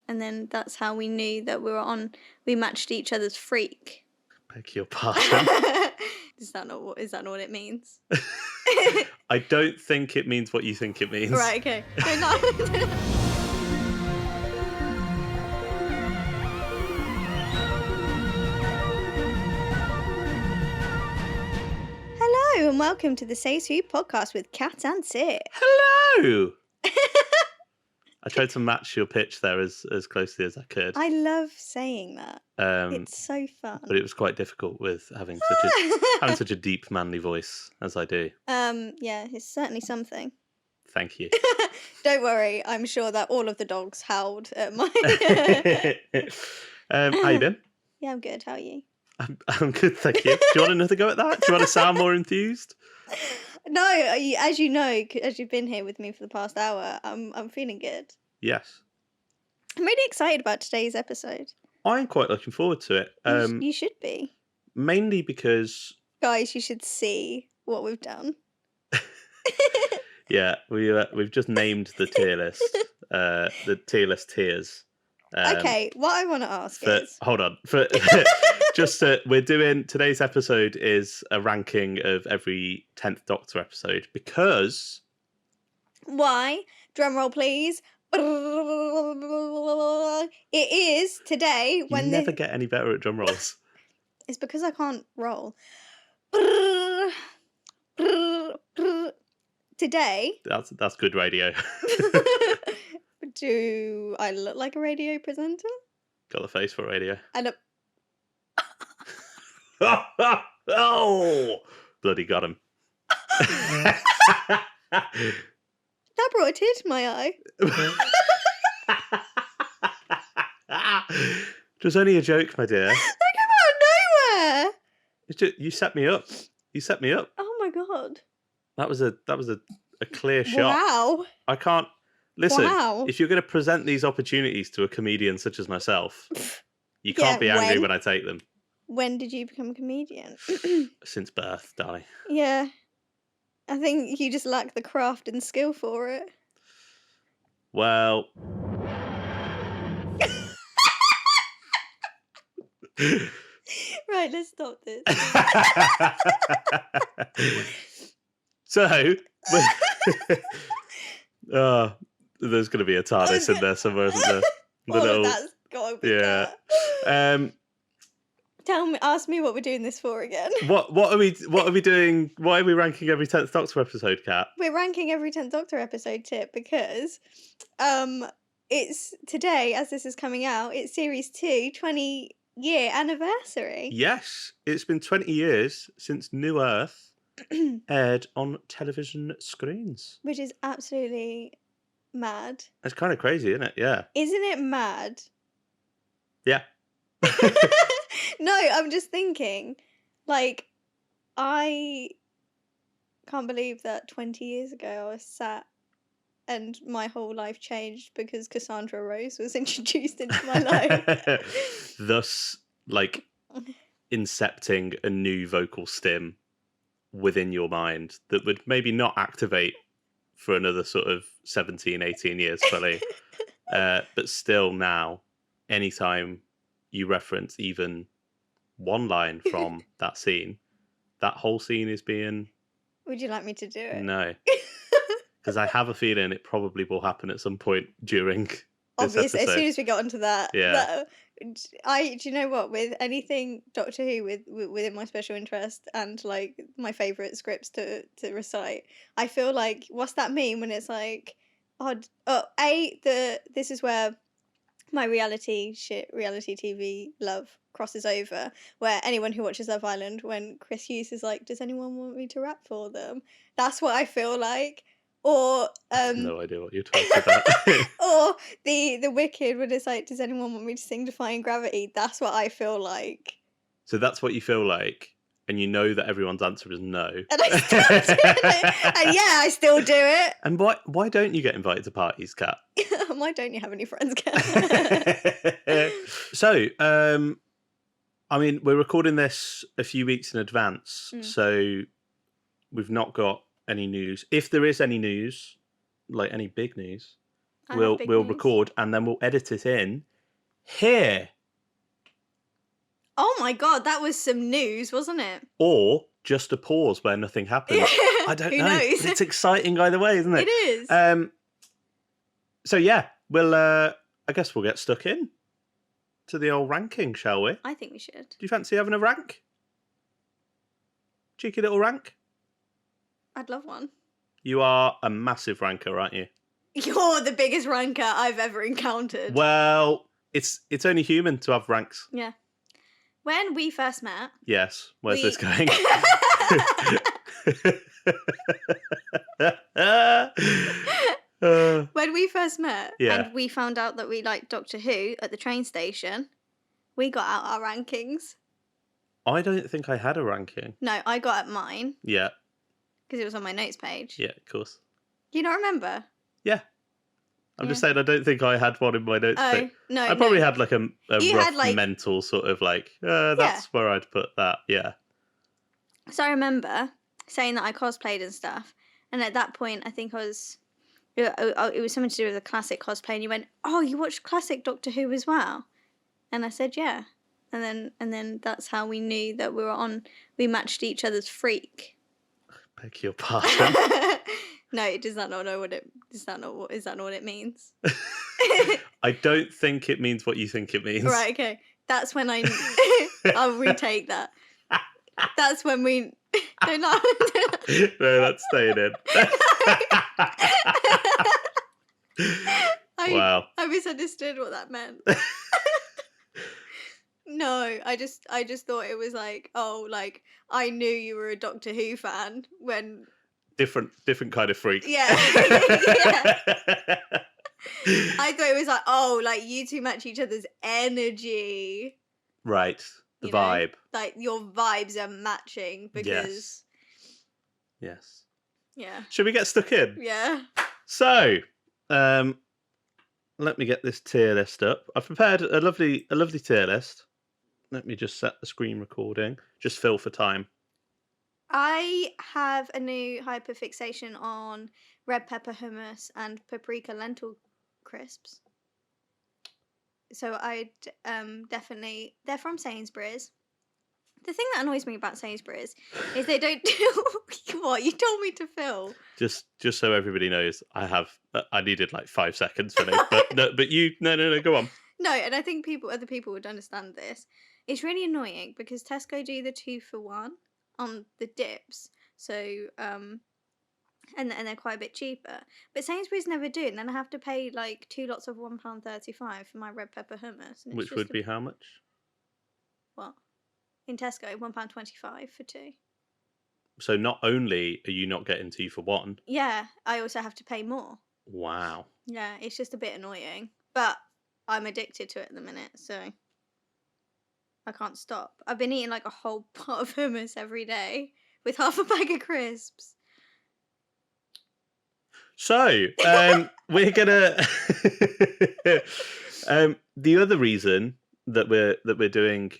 and then that's how we knew that we matched each other's freak. Beg your pardon. Is that not what it means? I don't think it means what you think it means. Right, okay. No. Hello and welcome to the Thesayswhopod podcast with Kat and Sid. Hello! I tried to match your pitch there as closely as I could. I love saying that. It's so fun. But it was quite difficult with having such a deep, manly voice as I do. Yeah, it's certainly something. Thank you. Don't worry, I'm sure that all of the dogs howled at my... How you been? Yeah, I'm good. How are you? I'm good, thank you. Do you want another go at that? Do you want to sound more enthused? No, as you know, as you've been here with me for the past hour, I'm feeling good. Yes. I'm really excited about today's episode. I'm quite looking forward to it. You should be. Mainly because... Guys, you should see what we've done. Yeah, we've just named the tier list, the tier list tiers. Okay, what I want to ask is... Hold on. We're doing... Today's episode is a ranking of every 10th Doctor episode because... Why? Drum roll, please. It is today when... You never get any better at drum rolls. It's because I can't roll. Today... That's good radio. Do I look like a radio presenter? Got the face for radio. And Oh! Bloody got him. That brought a tear to my eye. It was only a joke, my dear. That came out of nowhere. You set me up. You set me up. Oh my god. That was a clear shot. Wow. I can't listen. Wow. If you're going to present these opportunities to a comedian such as myself, you can't be angry when I take them. When did you become a comedian? Since birth, darling. Yeah. I think you just lack the craft and skill for it. Well... Right, let's stop this. So, there's going to be a TARDIS in there somewhere, isn't there? That's got to be that. Ask me what we're doing this for again. What are we doing? Why are we ranking every 10th Doctor episode, Kat? We're ranking every 10th Doctor episode, Tip, because it's today, as this is coming out, it's series 2, 20-year anniversary. Yes, it's been 20 years since New Earth aired on television screens. Which is absolutely mad. That's kind of crazy, isn't it? Yeah. Isn't it mad? Yeah. No, I'm just thinking, like, I can't believe that 20 years ago I was sat and my whole life changed because Cassandra Rose was introduced into my life. Thus, like, incepting a new vocal stim within your mind that would maybe not activate for another sort of 17, 18 years fully. But still now, anytime you reference even one line from that scene, that whole scene is being... Would you like me to do it? No. Because I have a feeling it probably will happen at some point during this Obviously, episode. as soon as we got onto that. Yeah. Do you know what? With anything Doctor Who within my special interest and like my favourite scripts to recite, I feel like, what's that mean when it's like, this is where my reality TV love crosses over, where anyone who watches Love Island, when Chris Hughes is like, does anyone want me to rap for them? That's what I feel like. Or I have no idea what you're talking about. Or the Wicked, when it's like, does anyone want me to sing Defying Gravity? That's what I feel like. So that's what you feel like, and you know that everyone's answer is no. And I still do it. And yeah, I still do it. And why don't you get invited to parties, Kat? Why don't you have any friends, Kat? So, I mean, we're recording this a few weeks in advance, so we've not got any news. If there is any news, like any big news, I have big we'll news. record and then we'll edit it in here. Oh my god, that was some news, wasn't it? Or just a pause where nothing happens. I don't Who know. knows? But it's exciting either way, isn't it? It is. So yeah, we'll I guess we'll get stuck in to the old ranking, shall we? I think we should. Do you fancy having a rank? Cheeky little rank? I'd love one. You are a massive ranker, aren't you? You're the biggest ranker I've ever encountered. Well, it's only human to have ranks. Yeah. When we first met... Yes. Where's this going? When we first met Yeah. and we found out that we liked Doctor Who at the train station, we got out our rankings. I don't think I had a ranking. No, I got at mine Yeah. because it was on my notes page. Yeah, of course. You don't remember? Yeah. I'm just saying I don't think I had one in my notes page. No. I probably had like a You rough had, like... mental sort of like, that's where I'd put that. Yeah. So I remember saying that I cosplayed and stuff. And at that point, I think it was something to do with a classic cosplay. And you went, oh, you watched classic Doctor Who as well? And I said, yeah. And then that's how we knew that we matched each other's freak. Beg your pardon. No, does that not know what it is that not what it means? I don't think it means what you think it means. Right, okay. That's when I'll retake that. That's when we don't know. No, that's staying in. Wow. I misunderstood what that meant. No, I just thought it was like, oh, like I knew you were a Doctor Who fan when different kind of freak. Yeah. Yeah. I thought it was like, oh, like you two match each other's energy. Right. The You know? vibe. Like your vibes are matching because Yes. Yeah. Should we get stuck in? Yeah. So, let me get this tier list up. I've prepared a lovely tier list. Let me just set the screen recording. Just fill for time. I have a new hyperfixation on red pepper hummus and paprika lentil crisps. So I'd definitely... They're from Sainsbury's. The thing that annoys me about Sainsbury's is they don't do... What? You told me to fill. Just so everybody knows, I needed like 5 seconds for this, but no, go on. No, and I think other people would understand this. It's really annoying because Tesco do the 2 for 1 on the dips. So, and they're quite a bit cheaper. But Sainsbury's never do, and then I have to pay like 2 lots of £1.35 for my red pepper hummus. And Which would be how much? What? In Tesco, £1.25 for 2. So not only are you not getting 2 for 1. Yeah, I also have to pay more. Wow. Yeah, it's just a bit annoying. But I'm addicted to it at the minute, so I can't stop. I've been eating like a whole pot of hummus every day with half a bag of crisps. So, we're gonna the other reason that we're doing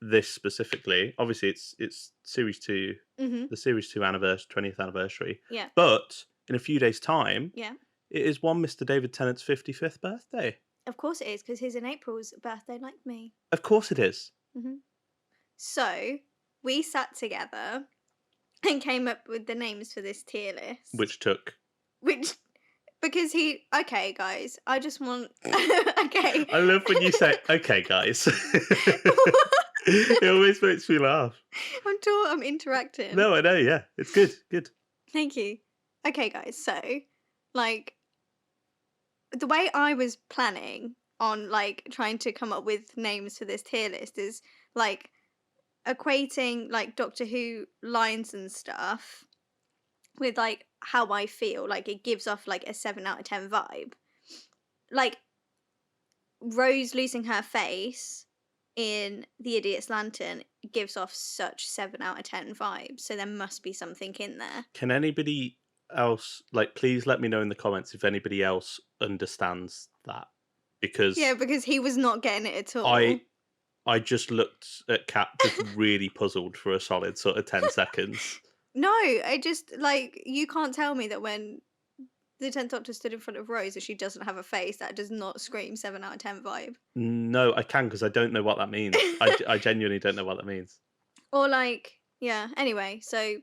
this specifically, obviously it's series 2, the series 2 20th anniversary. Yeah. But in a few days' time, Yeah. it is one Mr. David Tennant's 55th birthday. Of course it is, because his in April's birthday like me. Of course it is. So, we sat together and came up with the names for this tier list. Because okay, guys, I just want... Okay. I love when you say, okay, guys. It always makes me laugh. I'm interacting. No, I know, yeah. It's good. Thank you. Okay, guys, so, like, the way I was planning on, like, trying to come up with names for this tier list is, like, equating, like, Doctor Who lines and stuff with, like, how I feel. Like, it gives off, like, a 7 out of 10 vibe. Like, Rose losing her face in The Idiot's Lantern gives off such 7 out of 10 vibes, so there must be something in there. Can anybody else, like, please let me know in the comments if anybody else understands that? Because he was not getting it at all. I just looked at Kat just really puzzled for a solid sort of 10 seconds. No, I just, like, you can't tell me that when the 10th Doctor stood in front of Rose and she doesn't have a face, that does not scream 7 out of 10 vibe. No, I can because I don't know what that means. I genuinely don't know what that means. Or like, yeah. Anyway, so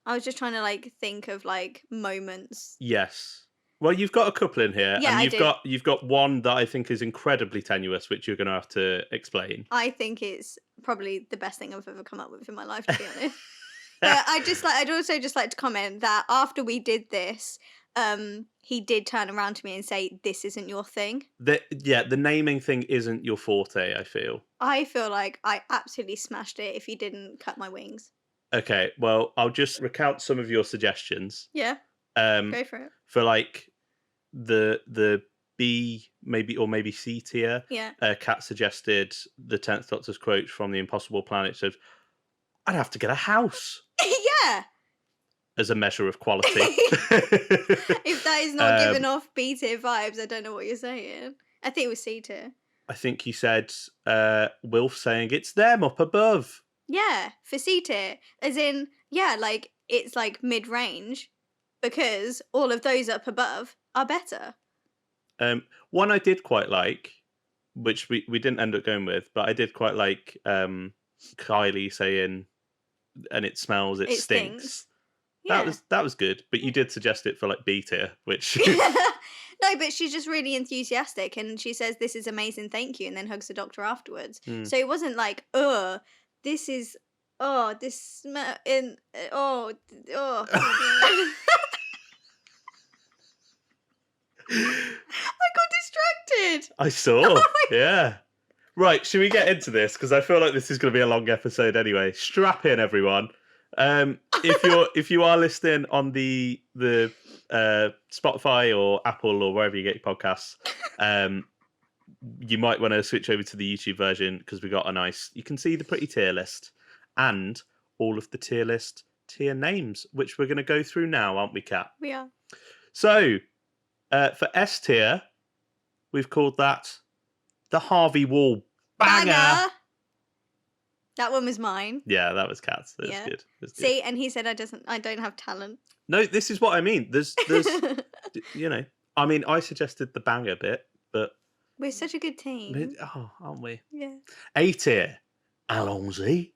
I was just trying to like think of like moments. Yes. Well, you've got a couple in here, Yeah, and you've got one that I think is incredibly tenuous, which you're going to have to explain. I think it's probably the best thing I've ever come up with in my life, to be honest. But I'd also just like to comment that after we did this, he did turn around to me and say, "This isn't your thing." The naming thing isn't your forte, I feel. I feel like I absolutely smashed it if he didn't cut my wings. Okay, well, I'll just recount some of your suggestions. Yeah, Go for it. For like the B maybe C tier. Yeah. Kat suggested the 10th Doctor's quote from The Impossible Planet says, "I'd have to get a house." Yeah. As a measure of quality. If that is not giving off B tier vibes, I don't know what you're saying. I think it was C tier. I think he said Wilf saying it's them up above. Yeah, for C tier. As in, yeah, like it's like mid range because all of those up above are better. One I did quite like, which we didn't end up going with, but I did quite like Kylie saying, "And it smells, it stinks." Yeah. That was good, but you did suggest it for like B tier, which no, but she's just really enthusiastic, and she says, "This is amazing, thank you," and then hugs the Doctor afterwards. So it wasn't like, this is, this smell in, I got distracted. I saw. Yeah. Right, should we get into this? Because I feel like this is going to be a long episode anyway. Strap in, everyone. If you are listening on the Spotify or Apple or wherever you get your podcasts, you might want to switch over to the YouTube version because we got you can see the pretty tier list and all of the tier names, which we're going to go through now, aren't we, Kat? We are. So, for S tier, we've called that the Harvey Wall Banger. That one was mine. Yeah, that was Kat's. That was good. See, and he said I don't have talent. No, this is what I mean. There's you know, I mean, I suggested the banger bit, but we're such a good team. Aren't we? Yeah. A tier, Allons-y.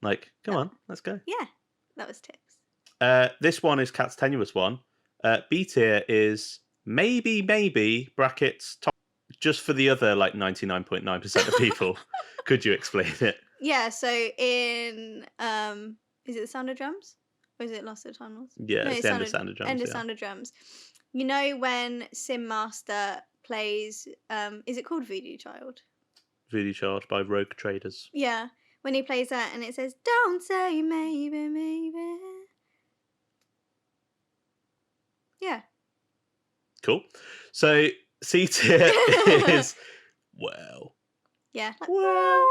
Like, come on, let's go. Yeah, that was tips. This one is Kat's tenuous one. B tier is maybe brackets top, just for the other like 99.9% of people. Could you explain it? Yeah, so in is it The Sound of Drums? Or is it Lost of Tunnels? Yeah, it's the End of Sound of Drums. End of Sound of Drums. You know when Sim Master plays is it called Voodoo Child? Voodoo Child by Rogue Traders. Yeah. When he plays that and it says, "Don't say maybe, maybe." Yeah. Cool. So C tier is Yeah. Like, well.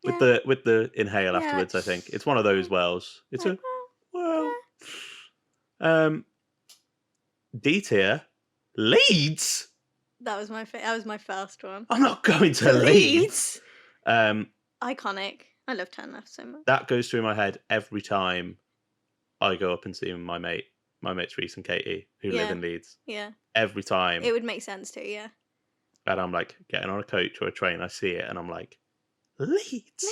With the inhale afterwards, I think. It's one of those wells. It's a D tier, Leeds. That was my first one. I'm not going to Leeds. Iconic. I love Turn Left so much. That goes through my head every time I go up and see my mates Reese and Katie, who live in Leeds. Yeah. Every time. It would make sense too, yeah. And I'm like getting on a coach or a train, I see it and I'm like, Leeds.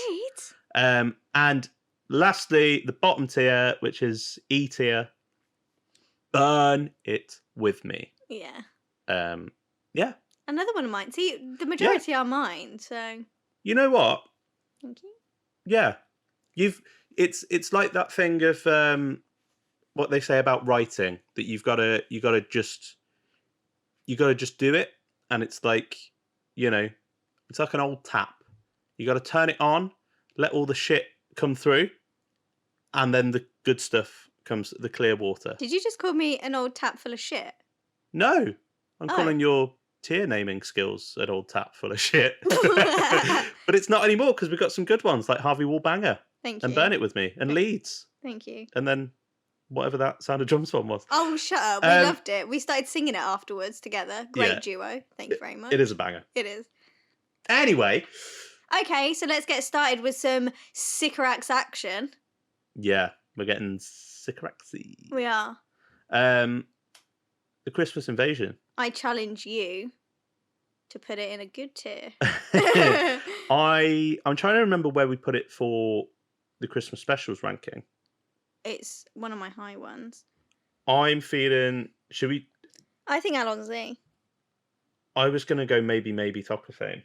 And lastly, the bottom tier, which is E tier, Burn It With Me. Yeah. Yeah. Another one of mine. See, the majority are mine, so. You know what? Thank you. Yeah. It's like that thing of what they say about writing, that you gotta just do it, and it's like, you know, it's like an old tap. You gotta turn it on, let all the shit come through, and then the good stuff comes, the clear water. Did you just call me an old tap full of shit? No. I'm calling your tier naming skills an old tap full of shit. But it's not anymore because we've got some good ones like Harvey Wall Banger. Thank you. And Burn It With Me and Leeds. Thank you. And then whatever that Sound of Drums one was. Oh, shut up. We loved it. We started singing it afterwards together. Great duo. Thank you very much. It is a banger. It is. Anyway. Okay, so let's get started with some Sycorax action. Yeah. We're getting sycoraxy. We are. The Christmas Invasion. I challenge you to put it in a good tier. I'm trying to remember where we put it for the Christmas specials ranking. It's one of my high ones. I'm feeling. Should we? I think Alonzi. I was gonna go maybe Toclafane.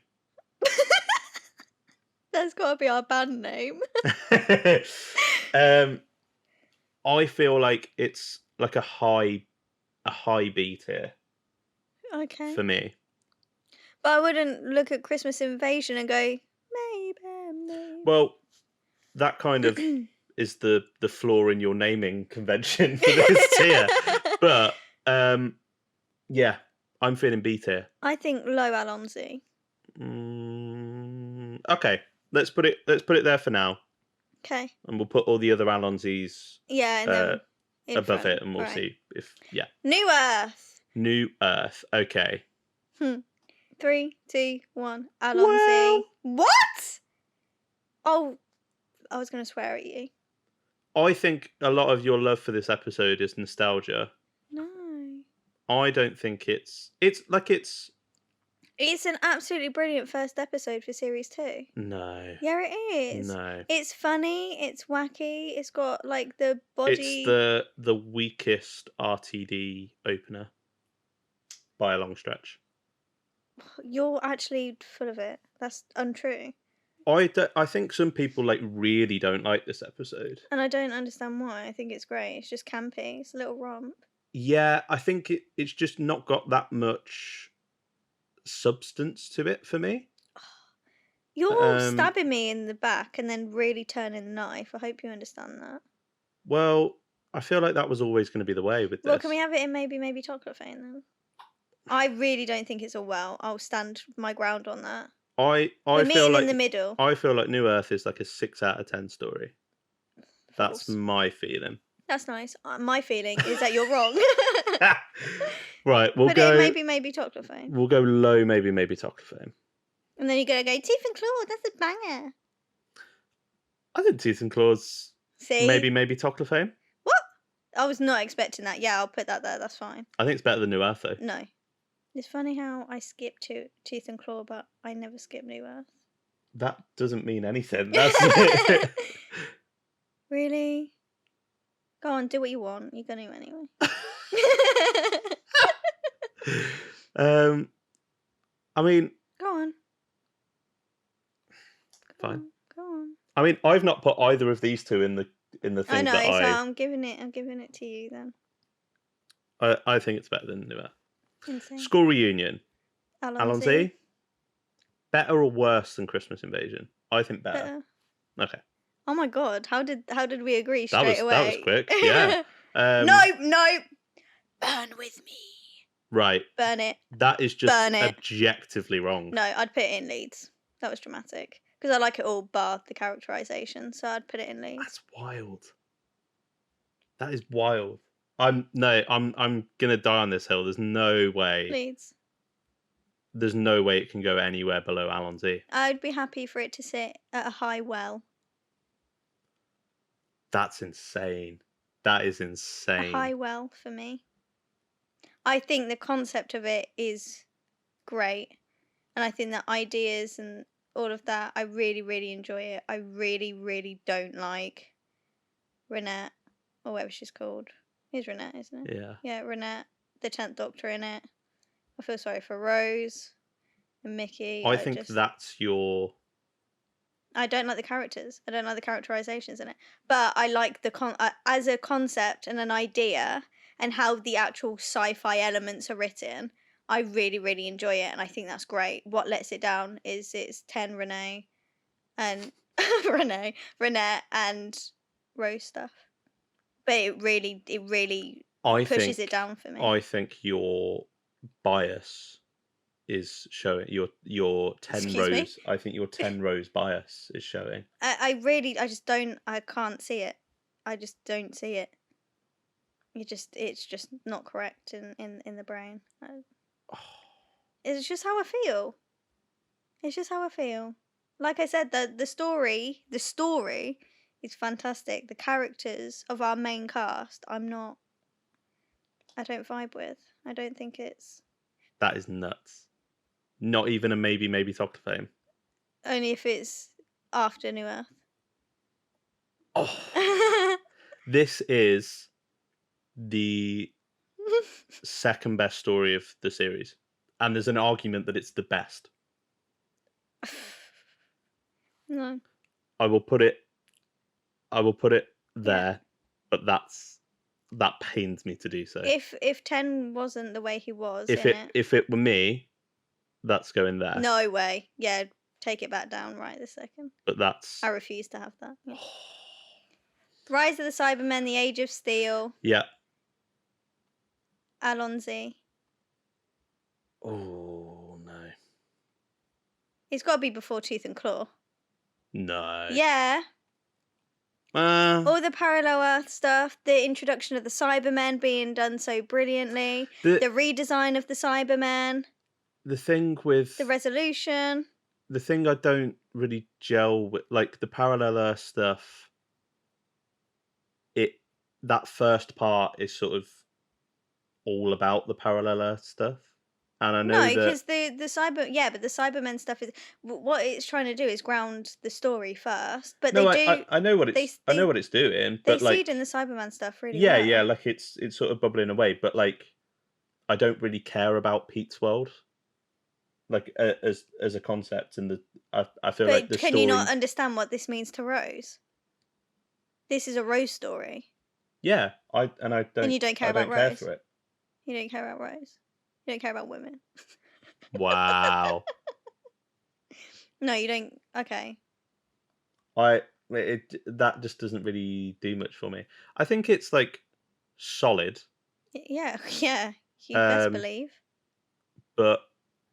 That's got to be our band name. I feel like it's like a high B tier Okay. for me. But I wouldn't look at Christmas Invasion and go, maybe. Well, that kind of is the flaw in your naming convention for this tier. But yeah, I'm feeling B tier. I think low Alonzi. Okay, let's put it there for now. Okay. And we'll put all the other Alonzi's and then above front. it, and we'll see if New Earth. New Earth. Okay. 3, 2, 1. Alonzi. Well, What? Oh, I was going to swear at you. I think a lot of your love for this episode is nostalgia. No. I don't think it's It's an absolutely brilliant first episode for series 2. No. Yeah, it is. No. It's funny, it's wacky, it's got like the body. It's the weakest RTD opener by a long stretch. You're actually full of it. That's untrue. I think some people really don't like this episode. And I don't understand why. I think it's great. It's just campy. It's a little romp. Yeah, I think it's just not got that much substance to it for me. You're stabbing me in the back and then really turning the knife. I hope you understand that. Well, I feel like that was always going to be the way with this. Well, can we have it in maybe Toclafane then? I really don't think it's all well. I'll stand my ground on that. I We're feel like in the middle. I feel like New Earth is like a 6 out of 10 story. False. That's my feeling. That's nice. My feeling is that you're wrong. Right, we'll Put go. it in maybe Toclafane. We'll go low, maybe Toclafane. And then you're gonna go Teeth and Claw. That's a banger. I think Teeth and Claws. See, maybe Toclafane. What? I was not expecting that. Yeah, I'll put that there. That's fine. I think it's better than New Earth though. No, it's funny how I skip Teeth and Claw, but I never skip New Earth. That doesn't mean anything. That's Really? Go on, do what you want. You're gonna anyway. I mean, Go on. Fine. Go on. I mean, I've not put either of these two in the things I know, that so I'm giving it to you then. I think it's better than New Earth. Insane. School Reunion. Alonzi. Better or worse than Christmas Invasion? I think better. Okay. Oh my god! How did we agree straight away? That was quick. Yeah. No. Burn with me. Right. Burn it. That is just Burn it. objectively wrong. No, I'd put it in Leeds. That was dramatic because I like it all, bar the characterization. So I'd put it in Leeds. That's wild. That is wild. I'm gonna die on this hill. There's no way. Leeds. There's no way it can go anywhere below Alonzi. I'd be happy for it to sit at a high well. That's insane. That is insane. A high well for me. I think the concept of it is great. And I think the ideas and all of that, I really, really enjoy it. I really, really don't like Renette, or whatever she's called. It's Renette, isn't it? Yeah. Yeah, Renette, the 10th Doctor in it. I feel sorry for Rose and Mickey. I think that's your... I don't like the characters. I don't like the characterizations in it. But I like the as a concept and an idea and how the actual sci-fi elements are written. I really, really enjoy it, and I think that's great. What lets it down is it's 10 Renee and Renette and Rose stuff. But it really pushes it down for me. I think your bias is showing your 10 Excuse rows. me? I think your 10 rows bias is showing. I can't see it. I just don't see it. It's just not correct in the brain. It's just how I feel. It's just how I feel. Like I said, the story It's fantastic. The characters of our main cast, I don't vibe with. I don't think it's... That is nuts. Not even a maybe Doctor Fame. Only if it's after New Earth. Oh, this is the second best story of the series, and there's an argument that it's the best. No. I will put it there, but that pains me to do so. If 10 wasn't the way he was If in if it were me, that's going there. No way. Yeah, take it back down right this second. But that's... I refuse to have that. Yeah. Rise of the Cybermen, The Age of Steel. Yeah. Alonzi. Oh, no. It's got to be before Tooth and Claw. No. Yeah. All the parallel Earth stuff, the introduction of the Cybermen being done so brilliantly, the redesign of the Cybermen. The thing with... The resolution. The thing I don't really gel with, like the parallel Earth stuff, that first part is sort of all about the parallel Earth stuff. And I know because the Cybermen stuff is what it's trying to do is ground the story first. But I know what it's doing. But they seed in the Cyberman stuff really well. Yeah, like it's sort of bubbling away. But like, I don't really care about Pete's world, like as a concept. And I feel like the story. Can you not understand what this means to Rose? This is a Rose story. Yeah, I don't. And you don't care about Rose. Care for it. You don't care about Rose. You don't care about women. Wow. No, you don't. Okay. That just doesn't really do much for me. I think it's like solid. Yeah. You best believe. But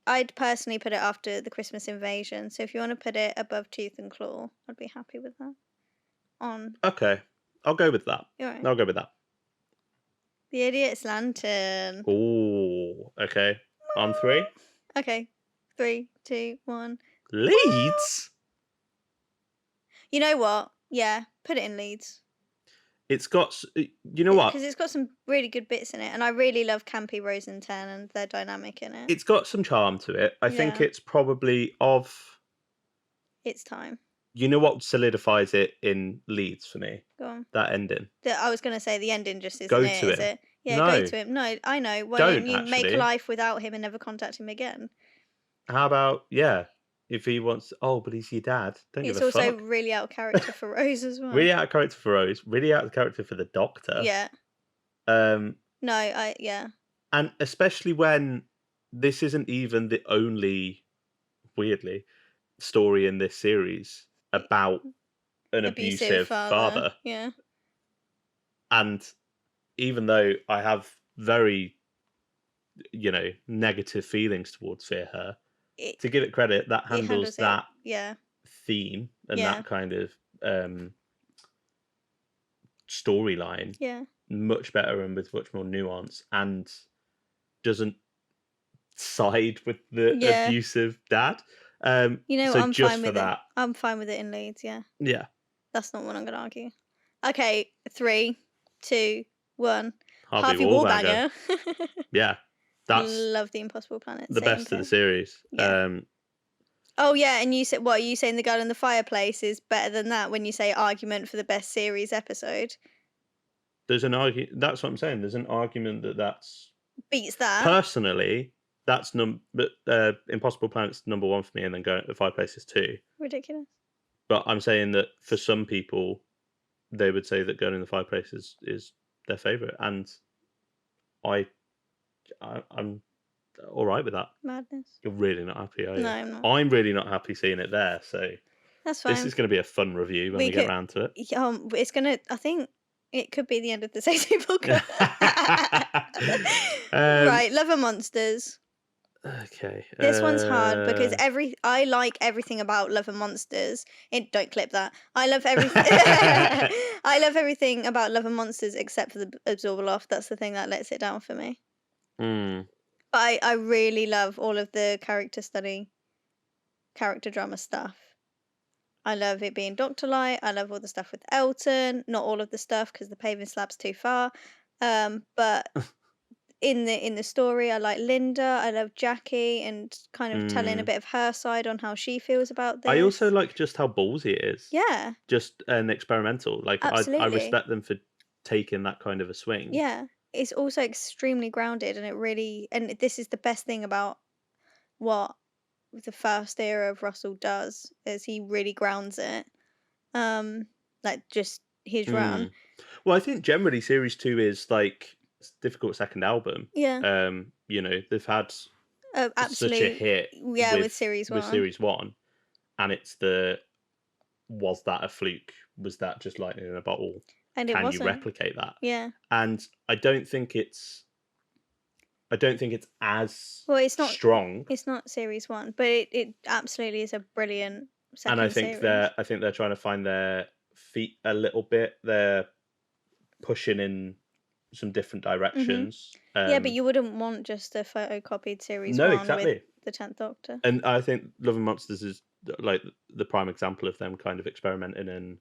I'd personally put it after the Christmas Invasion. So if you want to put it above Tooth and Claw, I'd be happy with that. Okay, I'll go with that. Right. I'll go with that. The Idiot's Lantern. Oh, okay. On 3? Okay. 3, 2, 1. Leeds? You know what? Yeah, put it in Leeds. It's got... You know what? Because it's got some really good bits in it. And I really love Campy, Rose and 10 and their dynamic in it. It's got some charm to it. I think it's probably of... It's time. You know what solidifies it in Leeds for me? Go on. That ending. I was going to say the ending just isn't go it, to is it? Yeah, no. Go to him. No, I know. Why don't you make life without him and never contact him again? How about, if he wants... Oh, but he's your dad. Don't give a fuck. It's also really out of character for Rose as well. Really out of character for Rose. Really out of character for the Doctor. Yeah. Yeah. And especially when this isn't even the only, weirdly, story in this series about an abusive father. Yeah. And even though I have very, negative feelings towards Fear Her, to give it credit, that handles that theme and that kind of storyline much better and with much more nuance, and doesn't side with the abusive dad. I'm fine with that. I'm fine with it in Leeds, Yeah. That's not what I'm going to argue. Okay, 3, 2, 1. Harvey Wallbanger. Yeah. That's love the Impossible Planet. The best of the series. Yeah. Oh yeah, and you said what? Are you saying The Girl in the Fireplace is better than that when you say argument for the best series episode? There's an argument. That's what I'm saying. There's an argument that's beats that. Personally, that's Impossible Planet's number 1 for me, and then Going to the Fireplace is 2. Ridiculous. But I'm saying that for some people, they would say that Going in the Fireplace is their favourite, and I'm all right with that. Madness. You're really not happy, are you? No, I'm not. I'm really not happy seeing it there. So that's fine. This is going to be a fun review when we get around to it. It's going to. I think it could be the end of the Say So podcast. Right, Love and Monsters. Okay. This one's hard because I like everything about Love and Monsters. Don't clip that. I love everything. I love everything about Love and Monsters except for the Absorber Loft. That's the thing that lets it down for me. But I really love all of the character drama stuff. I love it being Dr. Light. I love all the stuff with Elton. Not all of the stuff because the paving slab's too far. But in the story, I like Linda. I love Jackie and kind of telling a bit of her side on how she feels about this. I also like just how ballsy it is. Yeah. Just experimental. Like I respect them for taking that kind of a swing. Yeah. It's also extremely grounded, and this is the best thing about what the first era of Russell does, is he really grounds it. Like just his run. Well, I think generally Series 2 is like it's a difficult second album. Yeah. You know, they've had such a hit with Series 1. With Series 1, and it's was that a fluke? Was that just lightning in a bottle? And it Can wasn't. you replicate that? Yeah. And I don't think it's as it's not strong. It's not Series 1, but it absolutely is a brilliant second And I think series. they're trying to find their feet a little bit. They're pushing in some different directions. Yeah, but you wouldn't want just a photocopied Series 1 exactly. with the 10th Doctor. And I think Love and Monsters is like the prime example of them kind of experimenting and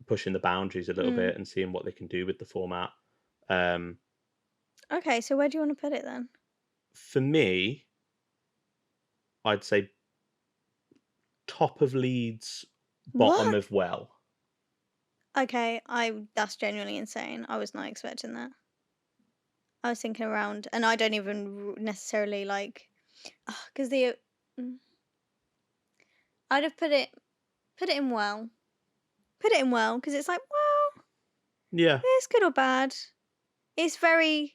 pushing the boundaries a little bit and seeing what they can do with the format. Okay, so where do you want to put it then? For me, I'd say top of Leeds, bottom of Well. Okay, that's genuinely insane. I was not expecting that. I was thinking around, and I don't even necessarily like, because I'd have put it in Well. Put it in Well, because it's like, well, yeah, it's good or bad. It's very,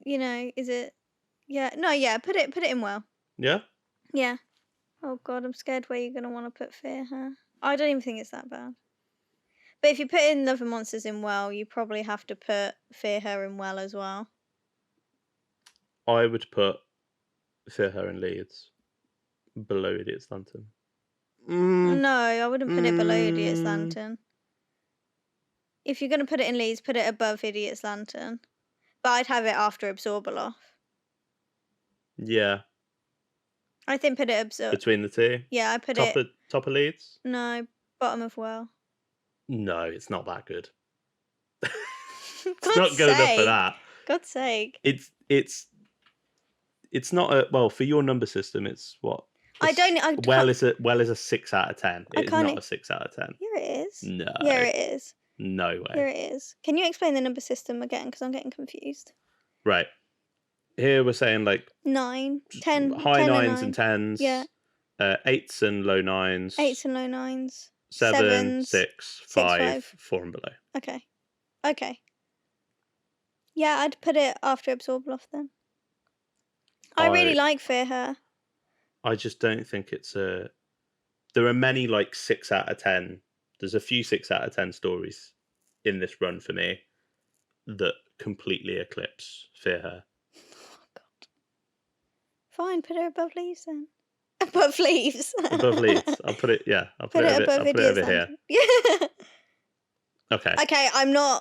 is it? Yeah, no, yeah. Put it in Well. Yeah. Yeah. Oh God, I'm scared where you're gonna want to put Fear Her. I don't even think it's that bad. But if you put in Love and Monsters in Well, you probably have to put Fear Her in Well as well. I would put Fear Her in Leeds below Idiot's Lantern. No, I wouldn't put it below Idiot's Lantern. If you're going to put it in Leeds, put it above Idiot's Lantern. But I'd have it after Absorbaloff. Yeah. I think put it between the two. Yeah, I put top of Leeds. No, bottom of Well. No, it's not that good. It's not good enough for that. God's sake. It's not for your number system. It's what? Well is a 6 out of 10. It's not a 6 out of 10. Here it is. No. Here it is. No way. Here it is. Can you explain the number system again? Because I'm getting confused. Right. Here we're saying like 9, 10, high 10 9s and 10s. Yeah. 8s and low 9s. 8s and low 9s. 7, 6, 5, 5, 4 and below. Okay. Yeah, I'd put it after Absorbaloff then. I really like Fear Her. I just don't think it's a... There are many like 6 out of 10. There's a few 6 out of 10 stories in this run for me that completely eclipse Fear Her. Oh, God. Fine, put her above Leaves then. Above Leaves. Above Leaves. I'll put it over here. Yeah. Okay. Okay,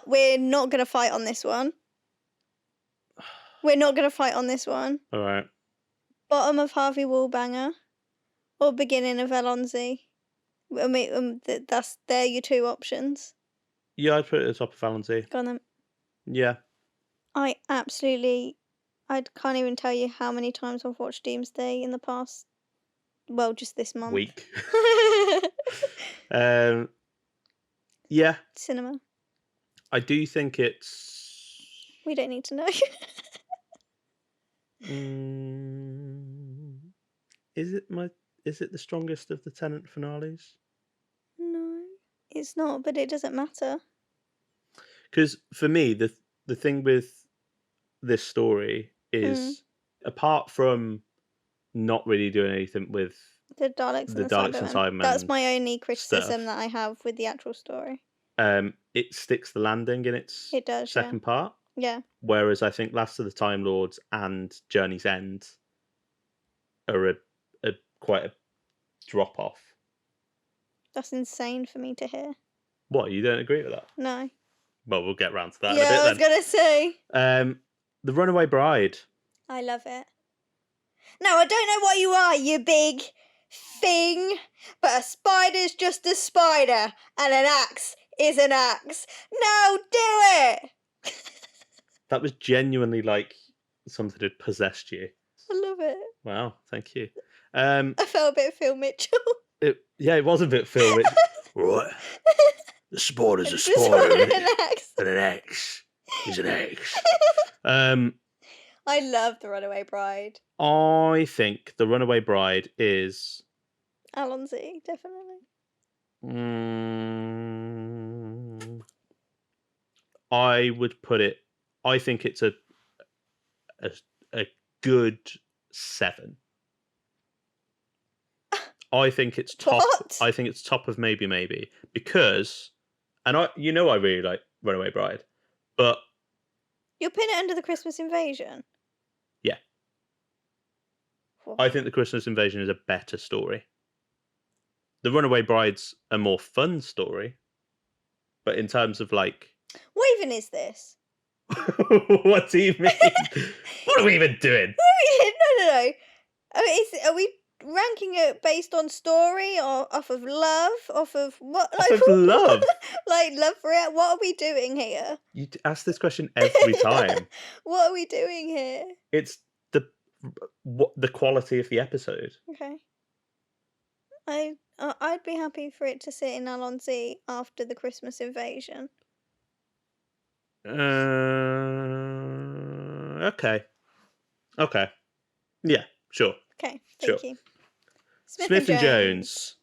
we're not going to fight on this one. All right. Bottom of Harvey Wallbanger or beginning of Alonzi. I mean, they're your two options. Yeah, I'd put it at the top of Alonzi. Go on then. Yeah. I can't even tell you how many times I've watched Doomsday in the past. Well, just this month. Week. Yeah. Cinema. I do think it's... We don't need to know. Is it the strongest of the Tennant finales? No, it's not, but it doesn't matter. Because for me, the thing with this story is, apart from not really doing anything with the Daleks and Cybermen. That's my only criticism that I have with the actual story. It sticks the landing in its second part. Yeah. Whereas I think Last of the Time Lords and Journey's End are quite a drop off. That's insane for me to hear. What, you don't agree with that? No. Well, we'll get round to that in a bit then. Yeah, I was going to say. The Runaway Bride. I love it. No, I don't know what you are, you big thing, but a spider's just a spider, and an axe is an axe. No, do it! That was genuinely like something had possessed you. I love it. Wow, thank you. I felt a bit Phil Mitchell. It was a bit Phil Mitchell. Right. The spider's a Just wanted an axe. and an axe is an axe. I love The Runaway Bride. I think The Runaway Bride is Alonzi, definitely. I would put it. I think it's a good 7. I think it's top. What? I think it's top of maybe because, and I really like Runaway Bride, but You'll pin it under the Christmas Invasion? Yeah. What? I think the Christmas Invasion is a better story. The Runaway Bride's a more fun story, but in terms of like, what even is this? what do you mean? What are we even doing? No. I mean, are we ranking it based on story or off of love? Off of what? Off of love? Like love for it? What are we doing here? You ask this question every time. What are we doing here? It's the quality of the episode. Okay. I'd be happy for it to sit in Alonzi after the Christmas Invasion. Okay. Yeah, sure. Okay, thank you. Smith and Jones.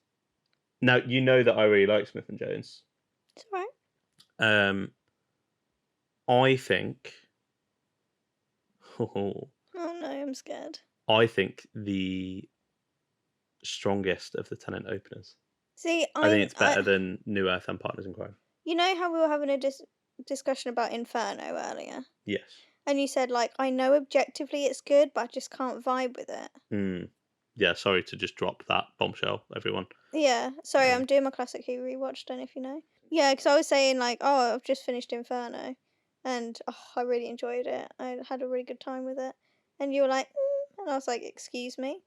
Now, you know that I really like Smith and Jones. It's alright. I think... Oh no, I'm scared. I think the strongest of the Tennant openers. See, I think it's better than New Earth and Partners in Crime. You know how we were having a discussion about Inferno earlier? Yes. And you said, like, I know objectively it's good, but I just can't vibe with it. Yeah, sorry to just drop that bombshell, everyone. Yeah, sorry, I'm doing my classic Who rewatch, don't know if you know. Yeah, because I was saying, like, oh, I've just finished Inferno, and I really enjoyed it. I had a really good time with it. And you were like, and I was like, excuse me?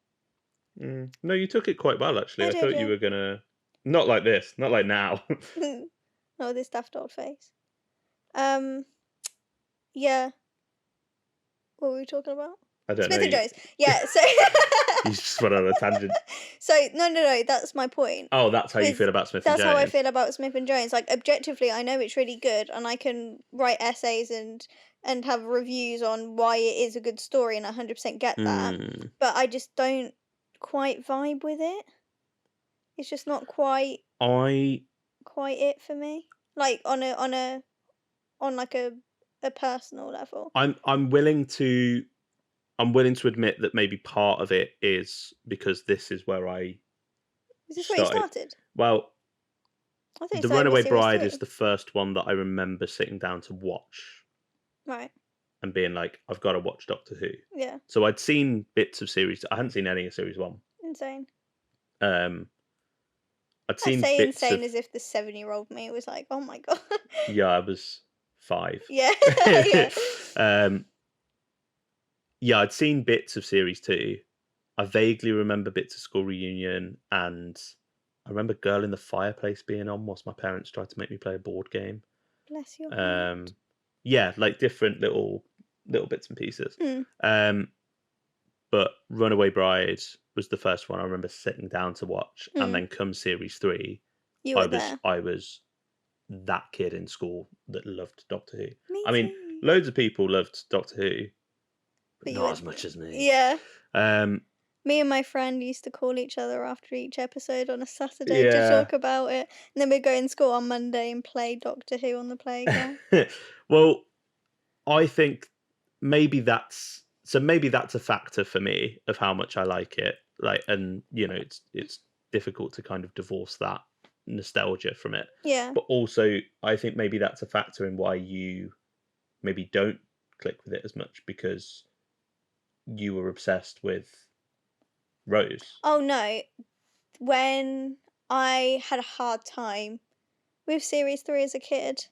No, you took it quite well, actually. I thought you were going to... Not like this, not like now. Oh, this daft old face. Yeah. What were we talking about? I don't know. Smith and Jones. Yeah, so... You just went on a tangent. So, no, that's my point. Oh, that's how you feel about Smith and Jones? That's how I feel about Smith and Jones. Like, objectively, I know it's really good, and I can write essays and have reviews on why it is a good story, and I 100% get that. But I just don't quite vibe with it. It's just not quite it for me. Like, on a personal level. I'm willing to admit that maybe part of it is because this is where I... Is this where you started? Well, The Runaway Bride 3. is the first one that I remember sitting down to watch. Right. And being like, I've got to watch Doctor Who. Yeah. So I'd seen bits of series... I hadn't seen any of Series 1. Insane. I'd seen I say bits insane of... as if the 7-year-old me was like, oh my god. Yeah, I was 5. Yeah. Yeah, I'd seen bits of Series 2. I vaguely remember bits of School Reunion, and I remember Girl in the Fireplace being on whilst my parents tried to make me play a board game. Bless your heart. Yeah, like different little bits and pieces. But Runaway Bride was the first one I remember sitting down to watch, and then come Series 3, I was that kid in school that loved Doctor Who. I mean, loads of people loved Doctor Who, but not as much as me. Yeah. Me and my friend used to call each other after each episode on a Saturday to talk about it, and then we'd go in school on Monday and play Doctor Who on the playground. Well, I think maybe that's a factor for me of how much I like it. Like, and you know, it's difficult to kind of divorce that nostalgia from it. Yeah. But also, I think maybe that's a factor in why you maybe don't click with it as much, because you were obsessed with Rose. Oh no. When I had a hard time with Series 3 as a kid,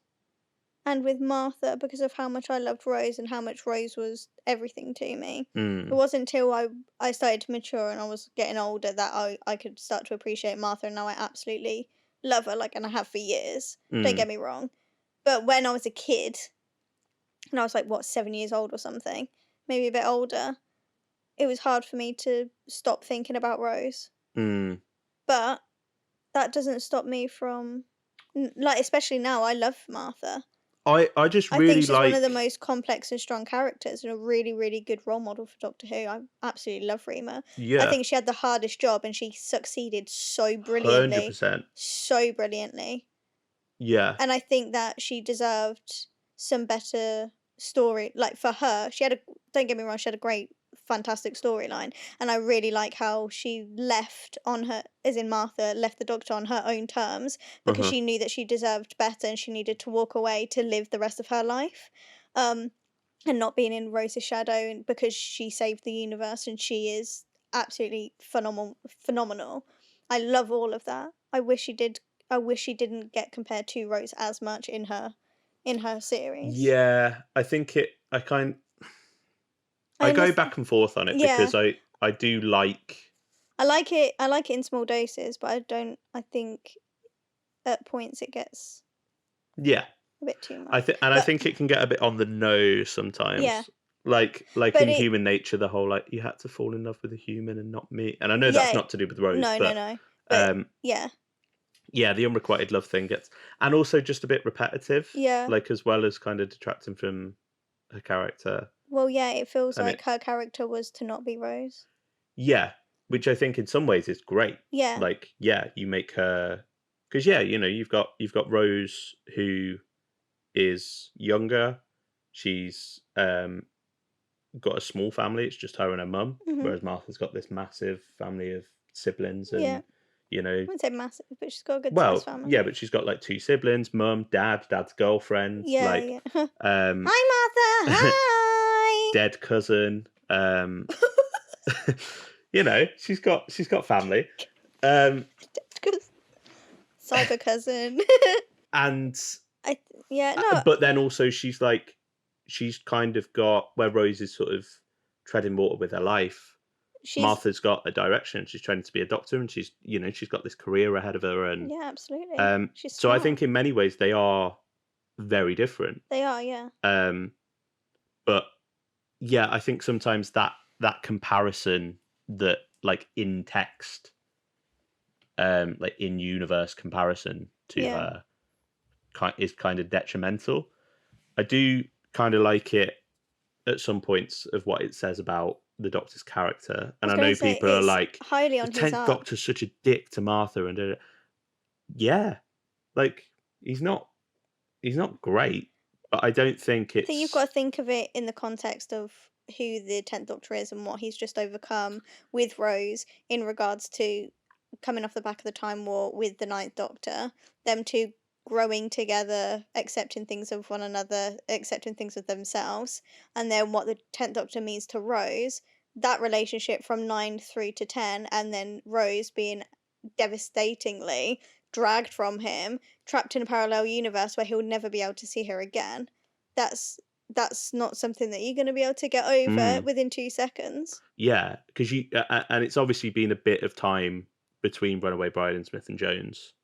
and with Martha, because of how much I loved Rose and how much Rose was everything to me. It Mm. wasn't until I started to mature and I was getting older that I could start to appreciate Martha, and now I absolutely love her, like, and I have for years. Don't Mm. get me wrong. But when I was a kid, and I was like, what, 7 years old or something, maybe a bit older, it was hard for me to stop thinking about Rose. Mm. But that doesn't stop me from, like, especially now, I love Martha. I just I think really she's one of the like. most complex and strong characters and a really, really good role model for Doctor Who. I absolutely love Rima. I Yeah, think she had the hardest job and she succeeded so hundred brilliantly. percent. So brilliantly. Yeah, And I think that she deserved some better story. Like, for her, don't get me wrong, she had a great, fantastic storyline. And I really like how she left on her, as in Martha, left the Doctor on her own terms because uh-huh. she knew that she deserved better and she needed to walk away to live the rest of her life. Um, and not being in Rose's shadow because she saved the universe and she is absolutely phenomenal. I love all of that. I wish she didn't get compared to Rose as much in her series. Yeah, I think it. I I go understand. back and forth on it Yeah, because I do like. I like it. I like it in small doses, but I don't. I think at points it gets Yeah, a bit too I much. think, and I But think it can get a bit on the nose yeah, sometimes. Like but in it Human Nature, the whole like you had to fall in love with a human and not me. And I know that's yeah. not to do with Rose, No, no, but no. But um, yeah, yeah, the unrequited love thing gets, and also just a bit repetitive, yeah. like as well as kind of detracting from her character. Well, yeah. It feels And like it, her character was to not be Rose. yeah, which I think in some ways is great. Yeah, Like, yeah, you make her because yeah, you've got Rose who is younger. She's got a small family. It's just her and her mum, mhm, whereas Martha's got this massive family of siblings, yeah. and you I know, wouldn't say massive, but she's got a good sized well, yeah, family. but she's got like two siblings, mum, dad's girlfriend, Yeah, like yeah. um, Hi, Martha. Hi. dead cousin. She's got family, um, Cyber cousin. and Yeah, no, but then also she's kind of got where Rose is sort of treading water with her life. she's Martha's got a direction. She's training to be a doctor, and she's got this career ahead of her. And yeah, absolutely. She's so I smart. think in many ways they are very different. They are, yeah. Um, but yeah, I think sometimes that comparison that like in text, like in universe comparison to Yeah. her, is kind of detrimental. I do kind of like it at some points of what it says about the Doctor's character, I and was I gonna know say people are it's like, highly the on his 10th up. Doctor's such a dick to Martha, and yeah, like he's not great, but I don't think I think you've got it's to think of it in the context of who the 10th Doctor is and what he's just overcome with Rose in regards to coming off the back of the Time War with the Ninth Doctor, them two growing together, accepting things of one another, accepting things of themselves, and then what the 10th Doctor means to Rose, that relationship from 9 through to 10, and then Rose being devastatingly dragged from him, trapped in a parallel universe where he'll never be able to see her again. That's not something that you're going to be able to get over mm, within 2 seconds. yeah, because and it's obviously been a bit of time between Runaway Bride and Smith and Jones.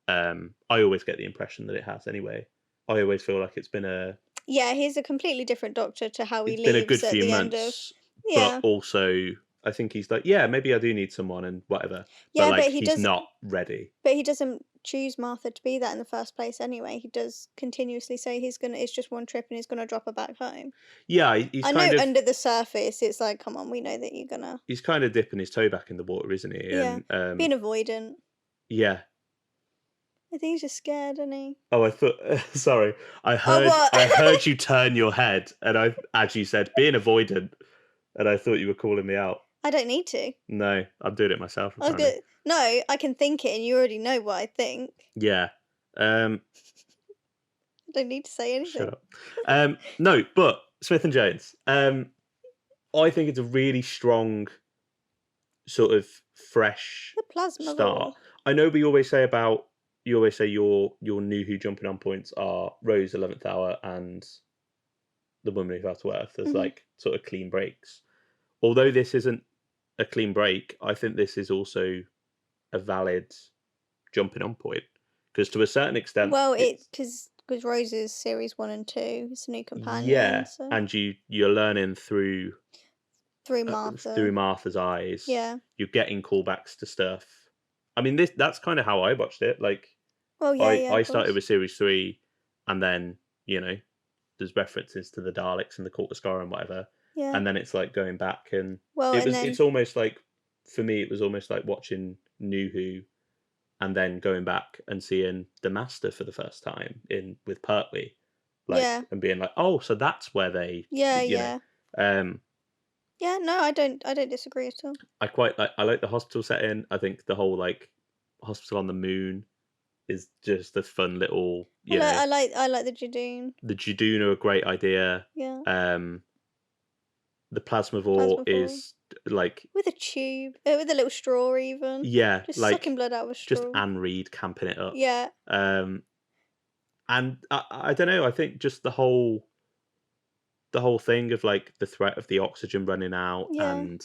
I always get the impression that it has anyway. I always feel like Yeah, he's a completely different Doctor to how he it's been a good leaves at few the end of. months, but Yeah. also I think he's like, yeah, maybe I do need someone and whatever, but Yeah, like he's not ready. but he doesn't choose Martha to be that in the first place anyway. He does continuously say it's just one trip and he's gonna drop her back home. Yeah, he's I know kind of under the surface it's like, come on, we know that you're gonna. dipping his toe back in the water, isn't he? Yeah. And Being avoidant. yeah. I think he's just scared, isn't he? Oh, I thought. Sorry, Oh, what? I heard you turn your head, and I as you said being avoidant, and I thought you were calling me out. I don't need to. No, I'm doing it myself I was apparently. good. No, I can think it and you already know what I think. Yeah. I don't need to say Shut anything. up. No, but Smith and Jones. I think it's a really strong sort of fresh The plasma start. ball. I know we always say about you always say your new Who jumping on points are Rose 11th Hour and The Woman Who Fell to Earth. There's like sort of clean breaks. Although this isn't a clean break, I think this is also a valid jumping on point, because to a certain extent, well, because Rose is series 1 and 2. It's a new companion. yeah, So. and you're learning through Martha. Martha's eyes. Yeah. You're getting callbacks to stuff. I mean, that's kind of how I watched it. Like, well, yeah, I started with series 3, and then there's references to the Daleks and the Court of Scar and whatever. Yeah. And then it's like going back, and then... it's almost like, for me, it was almost like watching New Who, and then going back and seeing the Master for the first time with Pertwee, and being like, oh, so that's where they, yeah. No, I don't disagree at all. I like the hospital setting. I think the whole like hospital on the moon is just a fun little. I like the Judoon. The Judoon are a great idea. Yeah. The Plasmavore is like with a tube, with a little straw, even. Yeah, just like sucking blood out of a straw. Just Anne Reid camping it up. Yeah. And I don't know. I think just the whole thing of like the threat of the oxygen running out and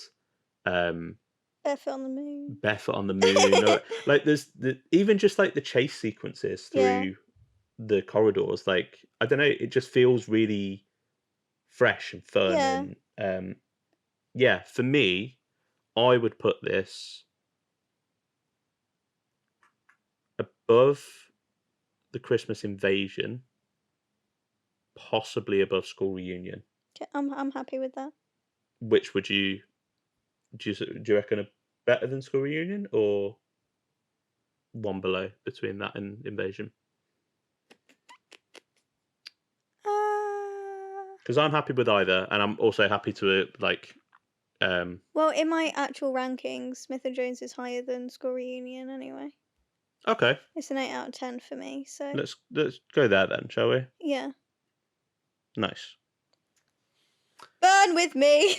Barefoot on the Moon. Barefoot on the Moon. Like there's even just like the chase sequences through the corridors. Like I don't know. It just feels really fresh and fun. And for me, I would put this above the Christmas Invasion, possibly above School Reunion. Okay, I'm happy with that. Which would do you reckon better than School Reunion, or one below between that and Invasion? Because I'm happy with either, and I'm also happy to like. Well, in my actual rankings, Smith and Jones is higher than School Reunion anyway. Okay. It's an 8 out of 10 for me. So let's go there then, shall we? Yeah. Nice. Burn with me.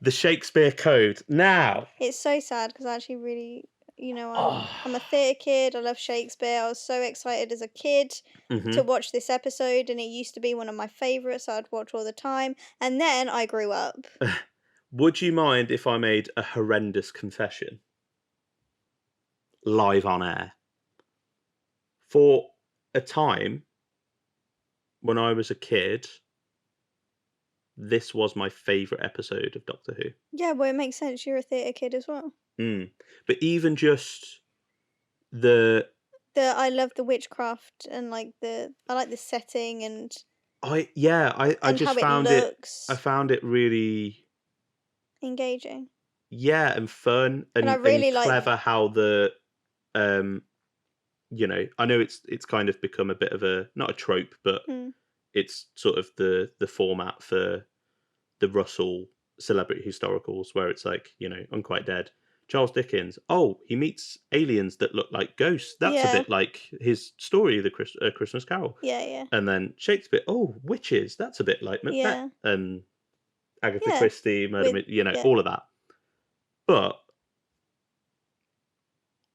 The Shakespeare Code now. It's so sad because I actually really, I'm a theatre kid. I love Shakespeare. I was so excited as a kid to watch this episode, and it used to be one of my favourites. I'd watch all the time, and then I grew up. Would you mind if I made a horrendous confession live on air? For a time, when I was a kid, this was my favourite episode of Doctor Who. Yeah, well, it makes sense. You're a theatre kid as well. But even just I love the witchcraft and I like the setting and I just found I found it really engaging. Yeah, and fun and I really clever how the I know it's kind of become a bit of a, not a trope, but it's sort of the format for the Russell celebrity historicals, where it's like, Unquite Dead, Charles Dickens, he meets aliens that look like ghosts. That's a bit like his story, The Christmas Carol. Yeah. And then Shakespeare, witches, that's a bit like Macbeth. And Agatha Christie, all of that. But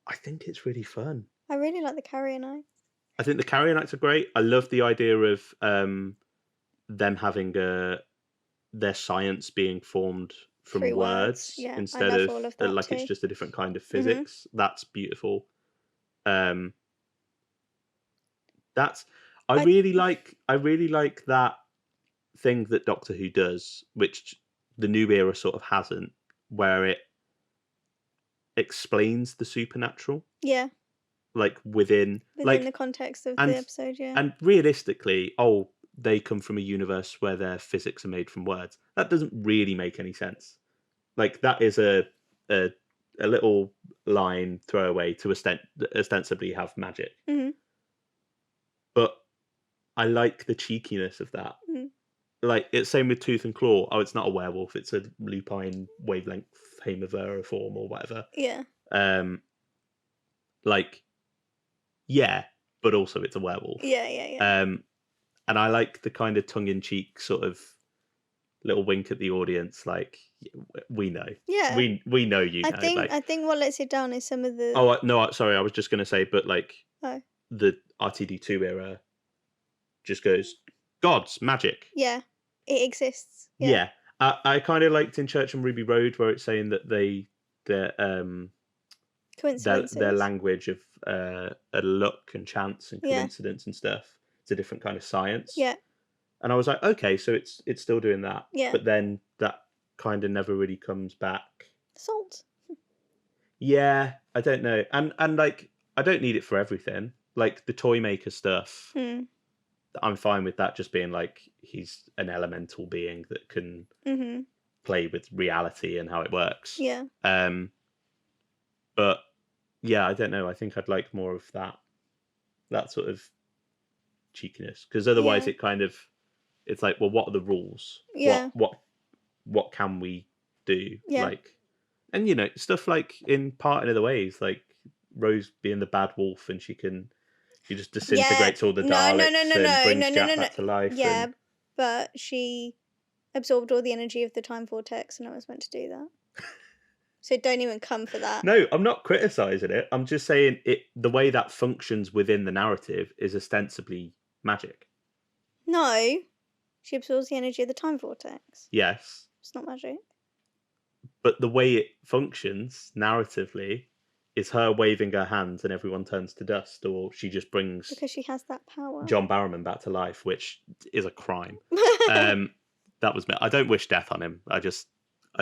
I think it's really fun. I really like the Carrier Knights. I think the Carrier Knights are great. I love the idea of them having their science being formed from words instead of like it's just a different kind of physics. That's beautiful. I really like that thing that Doctor Who does, which the new era sort of hasn't, where it explains the supernatural. Yeah. Like within the context of the episode, And realistically, they come from a universe where their physics are made from words. That doesn't really make any sense. Like that is a little line throwaway to ostensibly have magic. But I like the cheekiness of that. Like it's same with Tooth and Claw. It's not a werewolf; it's a lupine wavelength Haemavera form or whatever. Yeah. But also it's a werewolf. Yeah. And I like the kind of tongue-in-cheek sort of little wink at the audience, like we know. Yeah. We know you know. I think what lets it down is some of the. Oh no! Sorry, I was just going to say, but like Oh. the RTD2 era just goes, gods, magic. Yeah. It exists. Yeah. I kind of liked in Church on Ruby Road where it's saying that their Coincidences. language of luck and chance and coincidence and stuff. It's a different kind of science. Yeah. And I was like, okay, so it's still doing that. Yeah. But then that kind of never really comes back. Salt. Yeah, I don't know. And like, I don't need it for everything. Like the toy maker stuff, I'm fine with that just being like, he's an elemental being that can play with reality and how it works. Yeah. But yeah, I don't know. I think I'd like more of that sort of cheekiness, because otherwise it kind of, it's like, well, what are the rules? Yeah. What can we do? Yeah. Like, and you know, stuff like in Part in Other Ways, like Rose being the bad wolf, and she just disintegrates all the Daleks and brings Jack back to life. Yeah, but she absorbed all the energy of the time vortex, and I was meant to do that. So don't even come for that. No, I'm not criticising it. I'm just saying the way that functions within the narrative is ostensibly magic. No, she absorbs the energy of the time vortex. Yes. It's not magic. But the way it functions narratively is her waving her hands and everyone turns to dust, or she just brings... Because she has that power. John Barrowman back to life, which is a crime. That was me. I don't wish death on him. I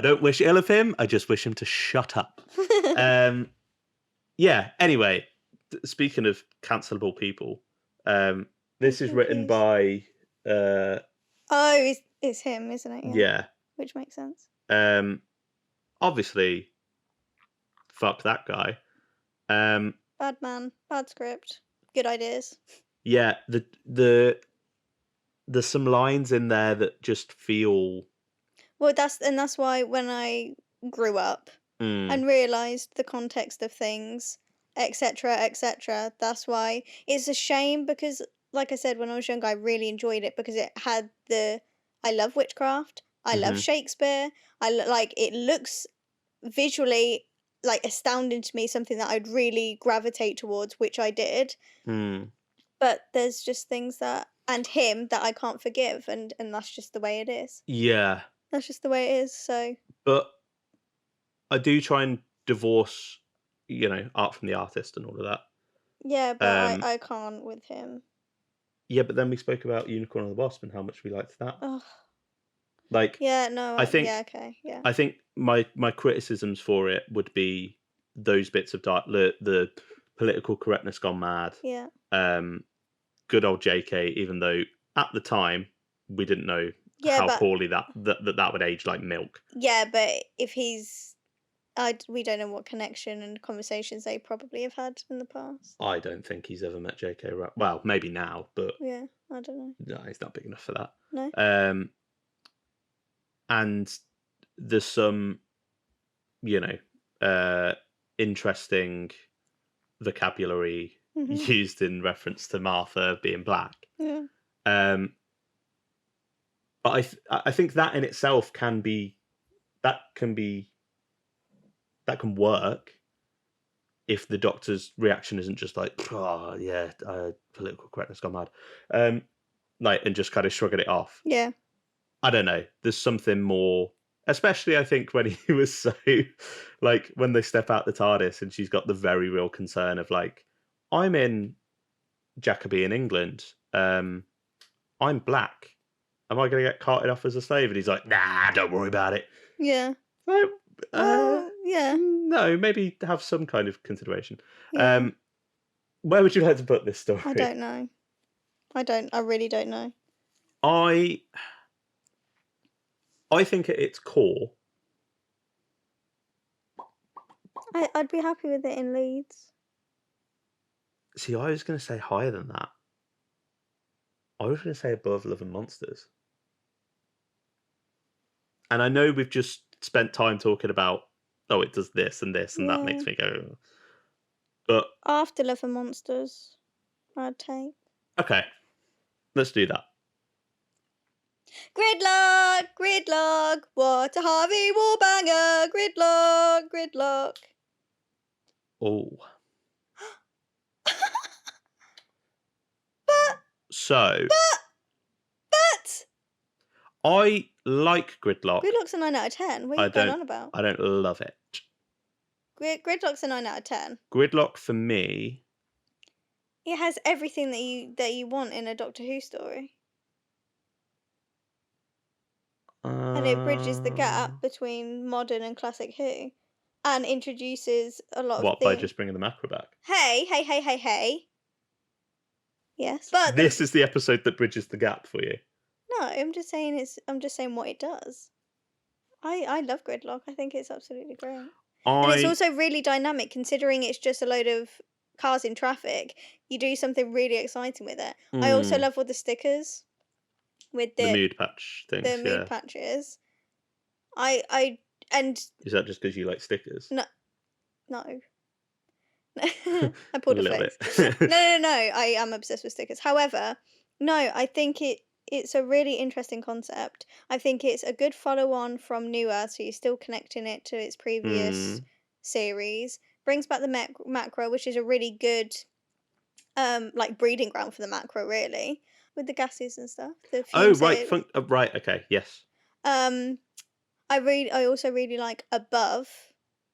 don't wish ill of him. I just wish him to shut up. Yeah, anyway, speaking of cancelable people, this is written by... it's him, isn't it? Yeah. Which makes sense. Obviously, fuck that guy. Bad man, bad script, good ideas. Yeah, there's some lines in there that just feel... Well, that's why when I grew up and realised the context of things, etc., etc., that's why it's a shame, because, like I said, when I was young, I really enjoyed it because it had I love witchcraft, I love Shakespeare, it looks visually like astounding to me, something that I'd really gravitate towards, which I did. But there's just things that I can't forgive, and that's just the way it is. Yeah. That's just the way it is, so... But I do try and divorce, art from the artist and all of that. Yeah, but I can't with him. Yeah, but then we spoke about Unicorn and the Wasp and how much we liked that. Ugh. Like... Yeah, no, I think... Yeah, okay, yeah. I think my criticisms for it would be those bits of the political correctness gone mad. Yeah. Good old JK, even though at the time we didn't know how poorly that would age like milk. Yeah, but if we don't know what connection and conversations they probably have had in the past. I don't think he's ever met JK. Well, maybe now, but yeah, I don't know. No, he's not big enough for that. No. And there's some, interesting vocabulary used in reference to Martha being black. Yeah. But I think that in itself can work if the Doctor's reaction isn't just like, oh yeah, political correctness gone mad, and just kind of shrugging it off. Yeah. I don't know. There's something more, especially I think when he was so, like, when they step out the TARDIS and she's got the very real concern of like, I'm in Jacobean England. I'm black. Am I going to get carted off as a slave? And he's like, nah, don't worry about it. Yeah. Yeah. No, maybe have some kind of consideration. Yeah. Where would you like to put this story? I don't know. I really don't know. I think at its core... I'd be happy with it in Leeds. See, I was going to say higher than that. I was going to say above Love and Monsters. And I know we've just spent time talking about, oh, it does this and this, and that makes me go... But after Love and Monsters, I'd take. Okay, let's do that. Gridlock, what a Harvey Warbanger, gridlock. Oh. So But I like Gridlock. Gridlock's a 9 out of 10. What are you going on about? I don't love it. Gridlock's a 9 out of 10. Gridlock for me. It has everything that you want in a Doctor Who story. And it bridges the gap between modern and classic Who. And introduces a lot of What, things. by just bringing the macro back? Hey. Yes. But this is the episode that bridges the gap for you. No, I'm just saying what it does. I love Gridlock. I think it's absolutely great. And it's also really dynamic, considering it's just a load of cars in traffic. You do something really exciting with it. I also love all the stickers with the mood patch things. The mood patches. And is that just because you like stickers? No. I pulled a face. No. I am obsessed with stickers. However, no, I think it's a really interesting concept. I think it's a good follow-on from New Earth, so you're still connecting it to its previous series. Brings back the macro, which is a really good like breeding ground for the macro, really, with the gases and stuff. Right, okay, yes. I also really like Above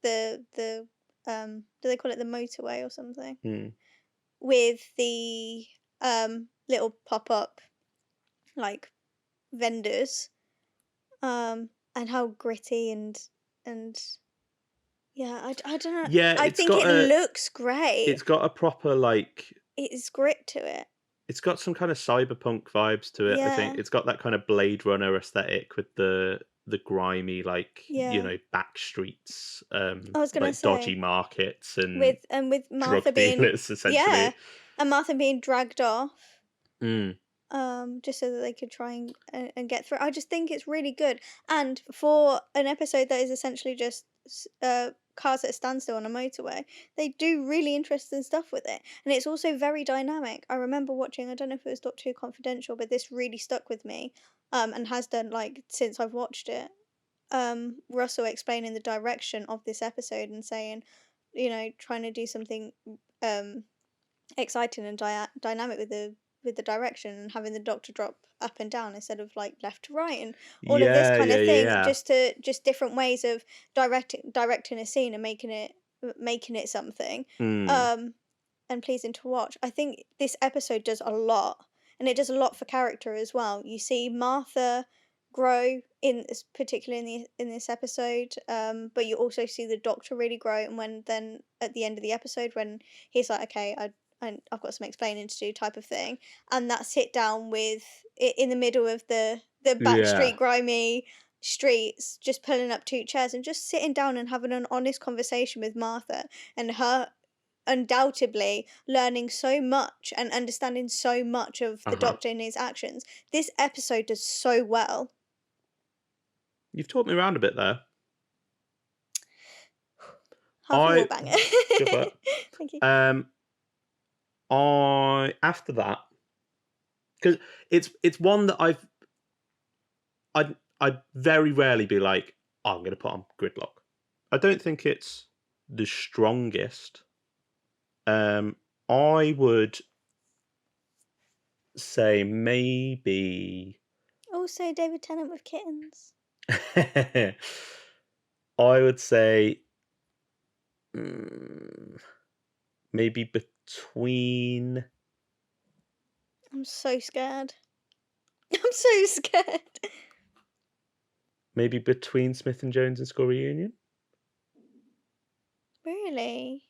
the do they call it the motorway or something? With the little pop-up like vendors, and how gritty and yeah, I don't know. Yeah, I think it looks great. It's got a proper it's grit to it. It's got some kind of cyberpunk vibes to it. I think it's got that kind of Blade Runner aesthetic with the grimy back streets, I was gonna say, dodgy markets and with Martha being dealers, essentially. And Martha being dragged off. Just so that they could try and get through. I just think it's really good, and for an episode that is essentially just cars at a standstill on a motorway, they do really interesting stuff with it, and it's also very dynamic. I remember watching, I don't know if it was Doctor Who Confidential, but this really stuck with me, and has done since I've watched it. Russell explaining the direction of this episode and saying, trying to do something exciting and dynamic with the direction, and having the Doctor drop up and down instead of left to right, and all of this kind of thing. Just different ways of directing a scene and making it something and pleasing to watch. I think this episode does a lot, and it does a lot for character as well. You see Martha grow particularly in this episode, but you also see the Doctor really grow, and then at the end of the episode when he's like, okay, I've got some explaining to do type of thing, and that sit down with in the middle of the back street grimy streets, just pulling up 2 chairs and just sitting down and having an honest conversation with Martha, and her undoubtedly learning so much and understanding so much of the Doctor and his actions. This episode does so well. You've taught me around a bit there. Half a wall banger. Good work. Thank you. After that, because it's one that I'd very rarely be like, I'm going to put on Gridlock. I don't think it's the strongest. I would say maybe. Also, David Tennant with kittens. I would say maybe between. I'm so scared. I'm so scared. Maybe between Smith and Jones and School Reunion. Really?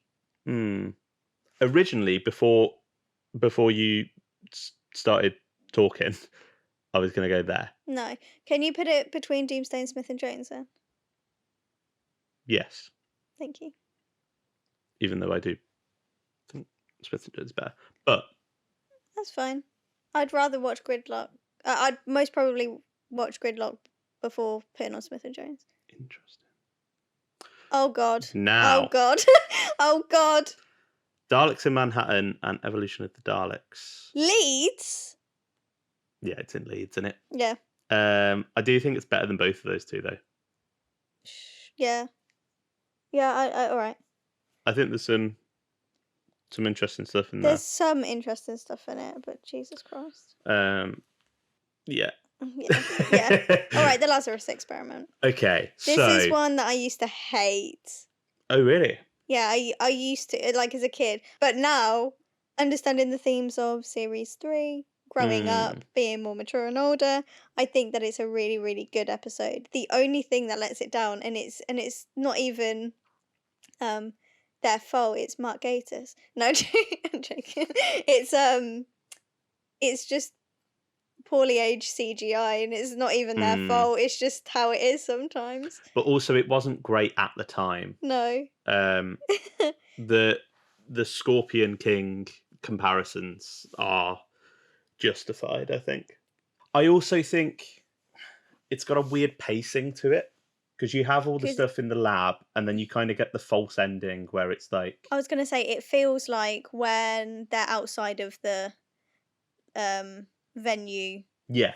Originally, before you started talking, I was going to go there. No. Can you put it between Doomsday and Smith and Jones then? Yes. Thank you. Even though I do think Smith and Jones is better. But that's fine. I'd rather watch Gridlock. I'd most probably watch Gridlock before putting on Smith and Jones. Interesting. Oh God. Now. Oh God. Oh God. Daleks in Manhattan and Evolution of the Daleks. Leeds? Yeah, it's in Leeds, isn't it? Yeah. I do think it's better than both of those two, though. Yeah. Yeah, all right. I think there's some some interesting stuff in There's some interesting stuff in it, but Jesus Christ. there. Yeah. Yeah. All right, the Lazarus Experiment. Okay, This so. is one that I used to hate. Oh, really? Yeah, I used to, like, as a kid. But now, understanding the themes of Series 3, growing up, being more mature and older, I think that it's a really, really good episode. The only thing that lets it down, and it's not even their fault, it's Mark Gatiss. No, I'm joking. It's just poorly aged CGI, and it's not even their fault. It's just how it is sometimes. But also, it wasn't great at the time. No. The Scorpion King comparisons are justified, I think. I also think it's got a weird pacing to it, because you have all the stuff in the lab, and then you kind of get the false ending where it's like... I was going to say, it feels like when they're outside of the venue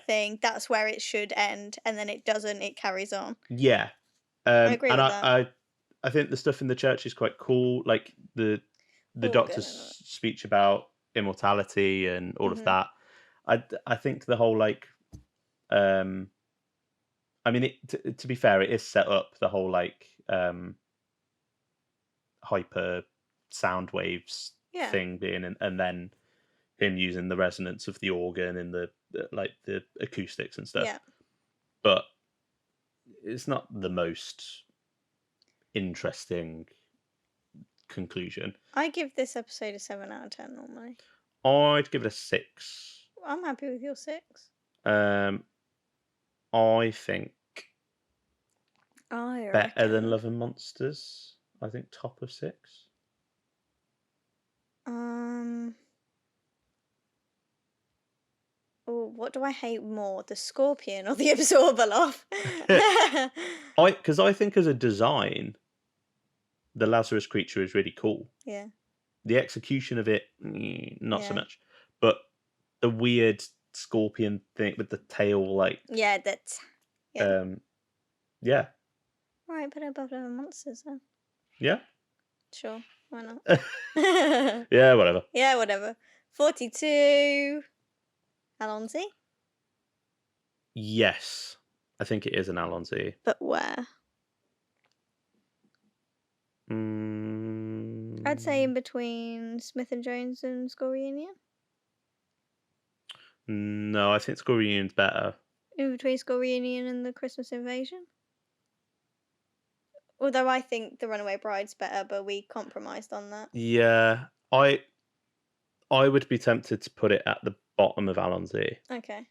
thing, that's where it should end, and then it doesn't, it carries on. Yeah. I agree with that. I think the stuff in the church is quite cool, like the doctor's speech about immortality and all of that. I think the whole, like, I mean, to be fair, it is set up, the whole, like, hyper sound waves thing being, and then him using the resonance of the organ and the acoustics and stuff. Yeah. But it's not the most interesting conclusion. I give this episode a 7 out of 10 normally. I'd give it a 6. I'm happy with your 6. I think better than Love and Monsters. I think top of 6. Oh, what do I hate more, the Scorpion or the Absorbaloff? Because I think as a design, the Lazarus creature is really cool. Yeah. The execution of it, not so much. But the weird scorpion thing with the tail, like... Yeah, that's... Yeah. Yeah. Right, put it above Love and Monsters then. Yeah? Sure, why not? Yeah, whatever. Yeah, whatever. 42... Alonzi? Yes. I think it is an Alonzi. But where? I'd say in between Smith and Jones and School Reunion. No, I think School Reunion's better. In between School Reunion and the Christmas Invasion? Although I think The Runaway Bride's better, but we compromised on that. Yeah, I would be tempted to put it at the bottom of Alonzi. Okay.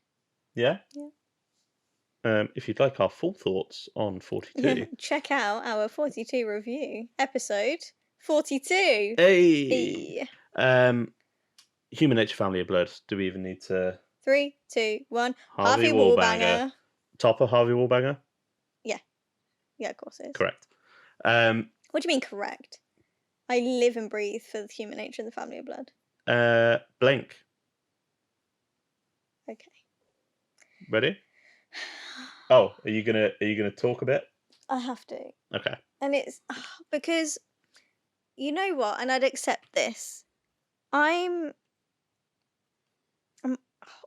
Yeah? Yeah. If you'd like our full thoughts on 42... check out our 42 review, episode 42. Hey! Human Nature, Family of Blood. Do we even need to... 3, 2, 1. Harvey Wallbanger. Top of Harvey Wallbanger? Yeah. Yeah, of course it is. Correct. What do you mean correct? I live and breathe for the Human Nature and the Family of Blood. Blink. Okay. Ready? Oh, are you gonna talk a bit? I have to. Okay. And it's because you know what, and I'd accept this. I'm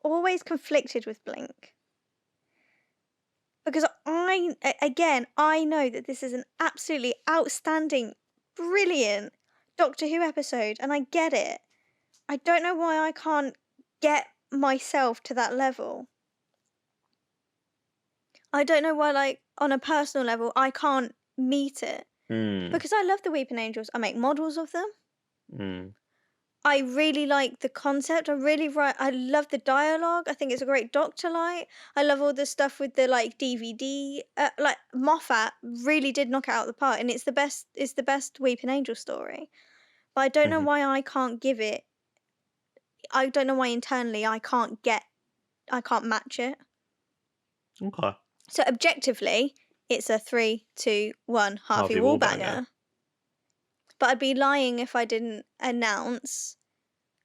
always conflicted with Blink. Because I know that this is an absolutely outstanding, brilliant Doctor Who episode, and I get it. I don't know why I can't get myself to that level. I don't know why, like, on a personal level, I can't meet it. Because I love the Weeping Angels. I make models of them. I really like the concept. I love the dialogue. I think it's a great Doctor Light. I love all the stuff with the, like, DVD. Like, Moffat really did knock it out of the park, and it's the best Weeping Angel story. But I don't know why I can't give it. I don't know why internally I can't match it. Okay. So objectively, it's a 3, 2, 1 Harvey Wallbanger. But I'd be lying if I didn't announce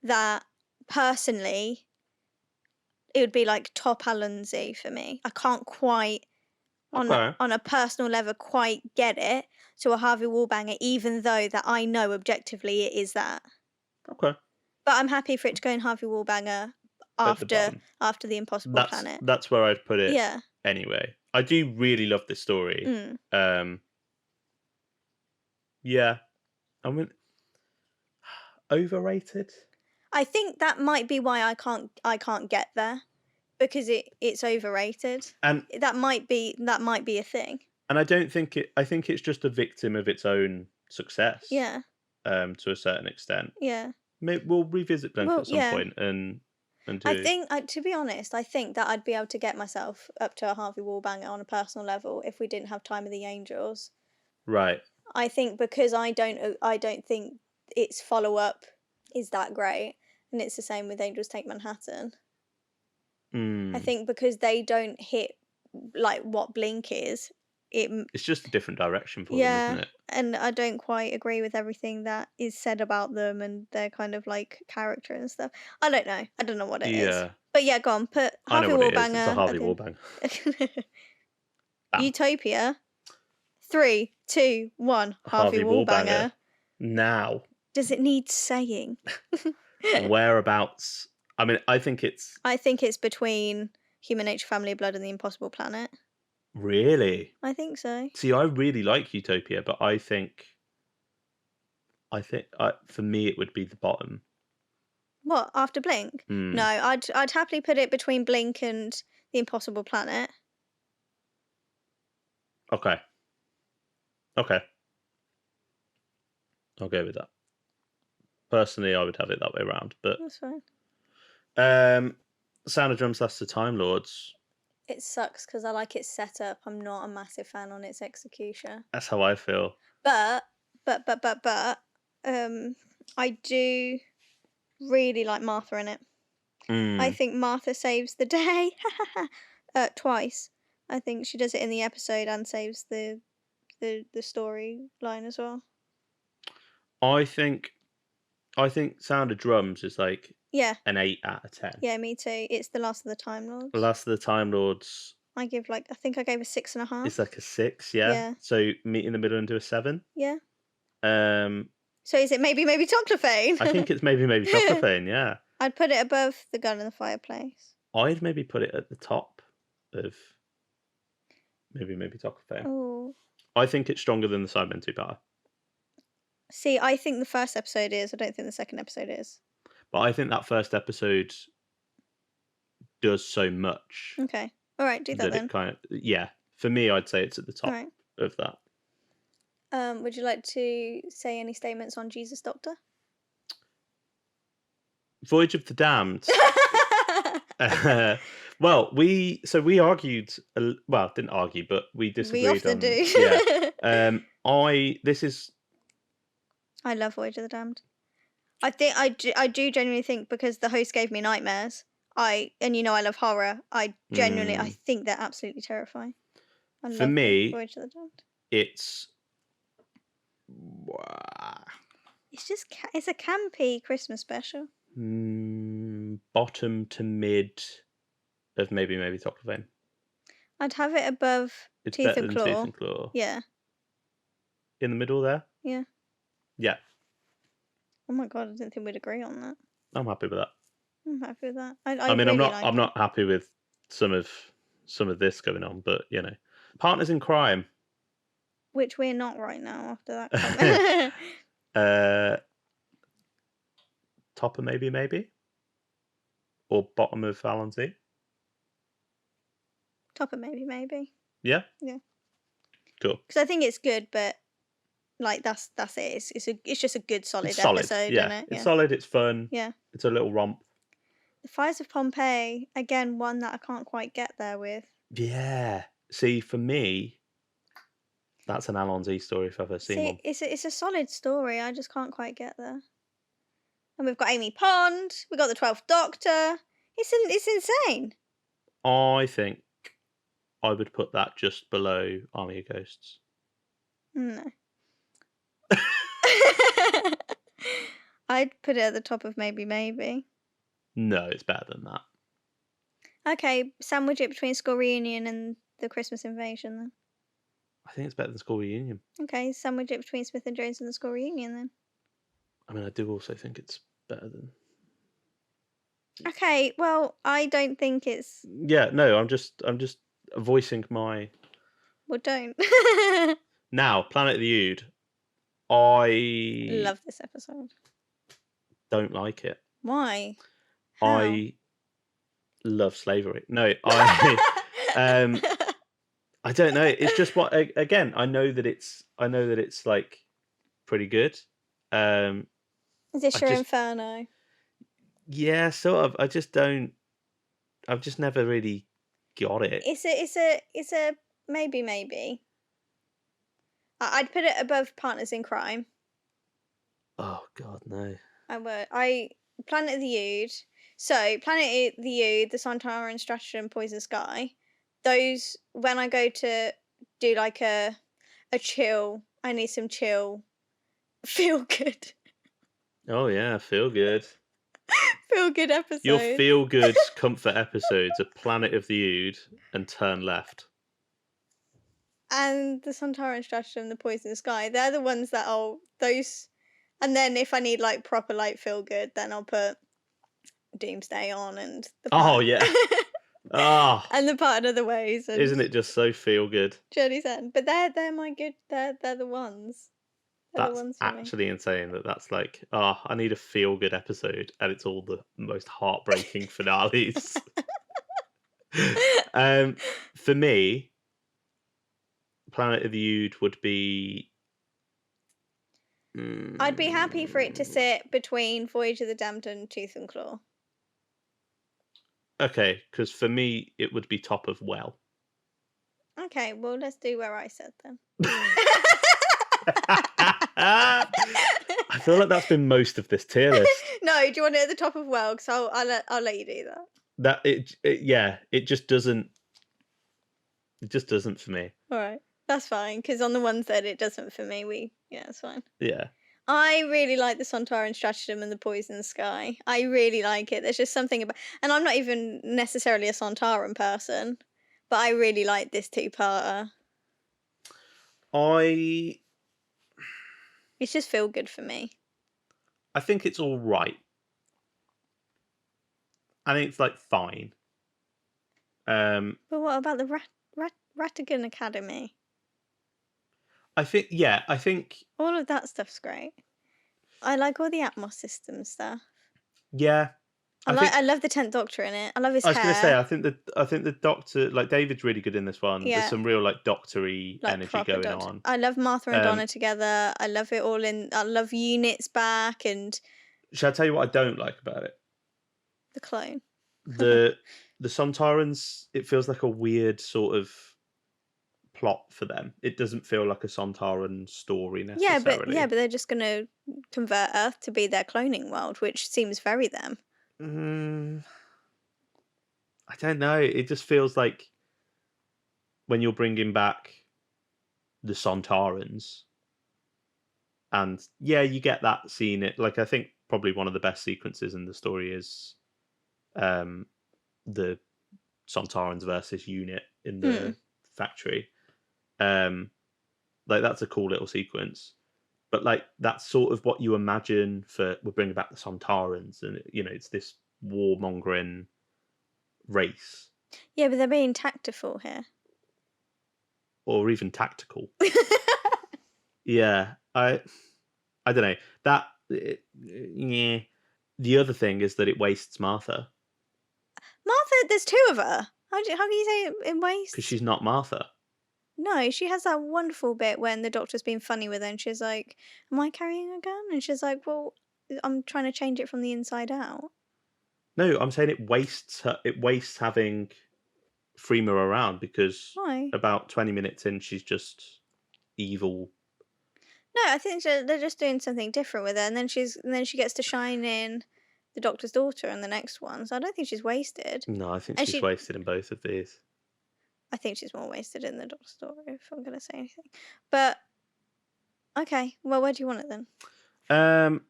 that personally it would be like top Alonzi for me. I can't quite on a personal level quite get it to a Harvey Wallbanger, even though that I know objectively it is that. Okay. But I'm happy for it to go in Harvey Wallbanger At the after bottom. the Impossible Planet. That's where I'd put it Yeah. anyway. I do really love this story. Mm. Yeah. I mean, overrated? I think that might be why I can't get there, because it's overrated. And That might be a thing. I don't think I think it's just a victim of its own success. Yeah. To a certain extent. Yeah. Maybe we'll revisit Blink Well, at some yeah. point and do. I think, to be honest, I think that I'd be able to get myself up to a Harvey Wallbanger on a personal level if we didn't have Time of the Angels. Right. I think because I don't think its follow up is that great, and it's the same with Angels Take Manhattan. I think because they don't hit like what Blink is, it's just a different direction for them, isn't it? And I don't quite agree with everything that is said about them and their kind of like character and stuff. I don't know what it is. But yeah, go on, put Harvey Wallbanger. It's a Harvey Wallbanger. Utopia. 3, 2, 1. Harvey Wallbanger. Now. Does it need saying? Whereabouts? I mean, I think it's between Human Nature, Family of Blood and The Impossible Planet. Really? I think so. See, I really like Utopia, but I think for me it would be the bottom. What, after Blink? No, I'd happily put it between Blink and The Impossible Planet. Okay. I'll go with that. Personally, I would have it that way around, but that's fine. Sound of Drums, that's the Time Lords. It sucks because I like its setup. I'm not a massive fan on its execution. That's how I feel. But I do really like Martha in it. I think Martha saves the day twice. I think she does it in the episode and saves the storyline as well. I think Sound of Drums is like an 8 out of 10. Yeah, me too. It's the Last of the Time Lords. The Last of the Time Lords. I think I gave a 6.5. It's like a 6, yeah. So meet in the middle and do a 7. Yeah. So is it maybe Toclophane? I think it's maybe Toclophane, yeah. I'd put it above The Gun in the Fireplace. I'd maybe put it at the top of maybe Toclophane. Oh. I think it's stronger than the Cybermen 2-parter. See, I think the first episode is. I don't think the second episode is. But I think that first episode does so much. Okay. All right, do that then. It kind of, yeah. For me, I'd say it's at the top of that. Would you like to say any statements on Jesus Doctor? Voyage of the Damned. Well, we argued. Well, didn't argue, but we disagreed. We often do. Yeah. I love Voyage of the Damned. I think I do genuinely think, because the host gave me nightmares. I love horror. I genuinely I think they're absolutely terrifying. For me, Voyage of the Damned. It's it's a campy Christmas special. Bottom to mid of maybe Toclophane. I'd have it above Tooth and Claw. Yeah. In the middle there? Yeah. Yeah. Oh my god, I didn't think we'd agree on that. I'm happy with that. I'm happy with that. I mean, really I'm not happy with some of this going on, but Partners in Crime. Which we're not right now after that comment. Top of maybe? Or bottom of Valentine? Top of maybe. Yeah? Yeah. Cool. Because I think it's good, but that's it. It's just a good solid episode, yeah. Isn't it? It's solid, it's fun. Yeah. It's a little romp. The Fires of Pompeii, again, one that I can't quite get there with. Yeah. See, for me, that's an Allons-y story if I've ever seen one. It's a solid story. I just can't quite get there. And we've got Amy Pond. We've got the 12th Doctor. It's insane. I think I would put that just below Army of Ghosts. No. I'd put it at the top of maybe. No, it's better than that. Okay, sandwich it between School Reunion and the Christmas Invasion then. I think it's better than School Reunion. Okay, sandwich it between Smith and Jones and the School Reunion then. I mean, I do also think it's better than. Okay, well, I don't think it's. Yeah, no, I'm just voicing my. Well, don't. Now, Planet of the Ood, I Love this episode. don't like it. Why? How? I love slavery. No, I I don't know. It's just what again. I know that it's like pretty good. Is this I your just Inferno? yeah, sort of. I just don't. I've just never really got it. It's a maybe. I'd put it above Partners in Crime. Oh God, no. I would. Planet of the Ood. So Planet of the Ood, the Sontaran Stratagem, Poison Sky. Those when I go to do like a chill. I need some chill. Feel good. Oh yeah, feel good. Feel good episode. Your feel good comfort episodes are Planet of the Ood and Turn Left. And the Sontaran Stratagem, the Poison Sky. They're the ones that I'll those. And then if I need like proper like feel good, then I'll put Doomsday on and the Oh yeah. Ah, and the Part of Other Ways. And isn't it just so feel good? Journey's End. But they're my good. They're the ones. They're That's the ones for me. actually insane. That's like, I need a feel good episode, and it's all the most heartbreaking finales. For me, Planet of the Ood would be. I'd be happy for it to sit between Voyage of the Damned and Tooth and Claw. Okay, because for me, it would be top of Well. Okay, well, let's do where I said then. I feel like that's been most of this tier list. No, do you want it at the top of Well? Because I'll let you do that. It just doesn't. It just doesn't for me. All right, that's fine. Because on the ones that it doesn't for me, it's fine. Yeah. I really like the Sontaran Stratagem and the Poison Sky. I really like it. There's just something about, and I'm not even necessarily a Sontaran person, but I really like this two-parter. It's just feel good for me. I think it's all right. I think it's like fine. But what about the Ratigan Academy? I think All of that stuff's great. I like all the Atmos system stuff. Yeah. I love the 10th Doctor in it. I love his hair. I was going to say, I think the Doctor, like David's really good in this one. Yeah. There's some real like doctor-y like energy going on. I love Martha and Donna together. I love it all I love Unit's back and. Shall I tell you what I don't like about it? The clone. The Sontarans, it feels like a weird sort of plot for them. It doesn't feel like a Sontaran story necessarily. Yeah, but they're just going to convert Earth to be their cloning world, which seems very them. I don't know. It just feels like when you're bringing back the Sontarans, and yeah, you get that scene. Like I think probably one of the best sequences in the story is the Sontarans versus Unit in the factory. Like that's a cool little sequence, but like that's sort of what you imagine for we're bringing back the Sontarans, and it's this warmongering race. Yeah, but they're being tactful here, or even tactical. Yeah, I don't know that. Yeah, the other thing is that it wastes Martha. Martha, there's two of her. How can you say it wastes? Because she's not Martha. No, she has that wonderful bit when the Doctor's being funny with her and she's like, am I carrying a gun? And she's like, well, I'm trying to change it from the inside out. No, I'm saying it wastes her. It wastes having Freema around because Why? About 20 minutes in, she's just evil. No, I think they're just doing something different with her, and then she gets to shine in the Doctor's daughter in the next one. So I don't think she's wasted. No, I think she's wasted in both of these. I think she's more wasted in the Doctor's daughter, if I'm going to say anything. But okay, well, where do you want it then?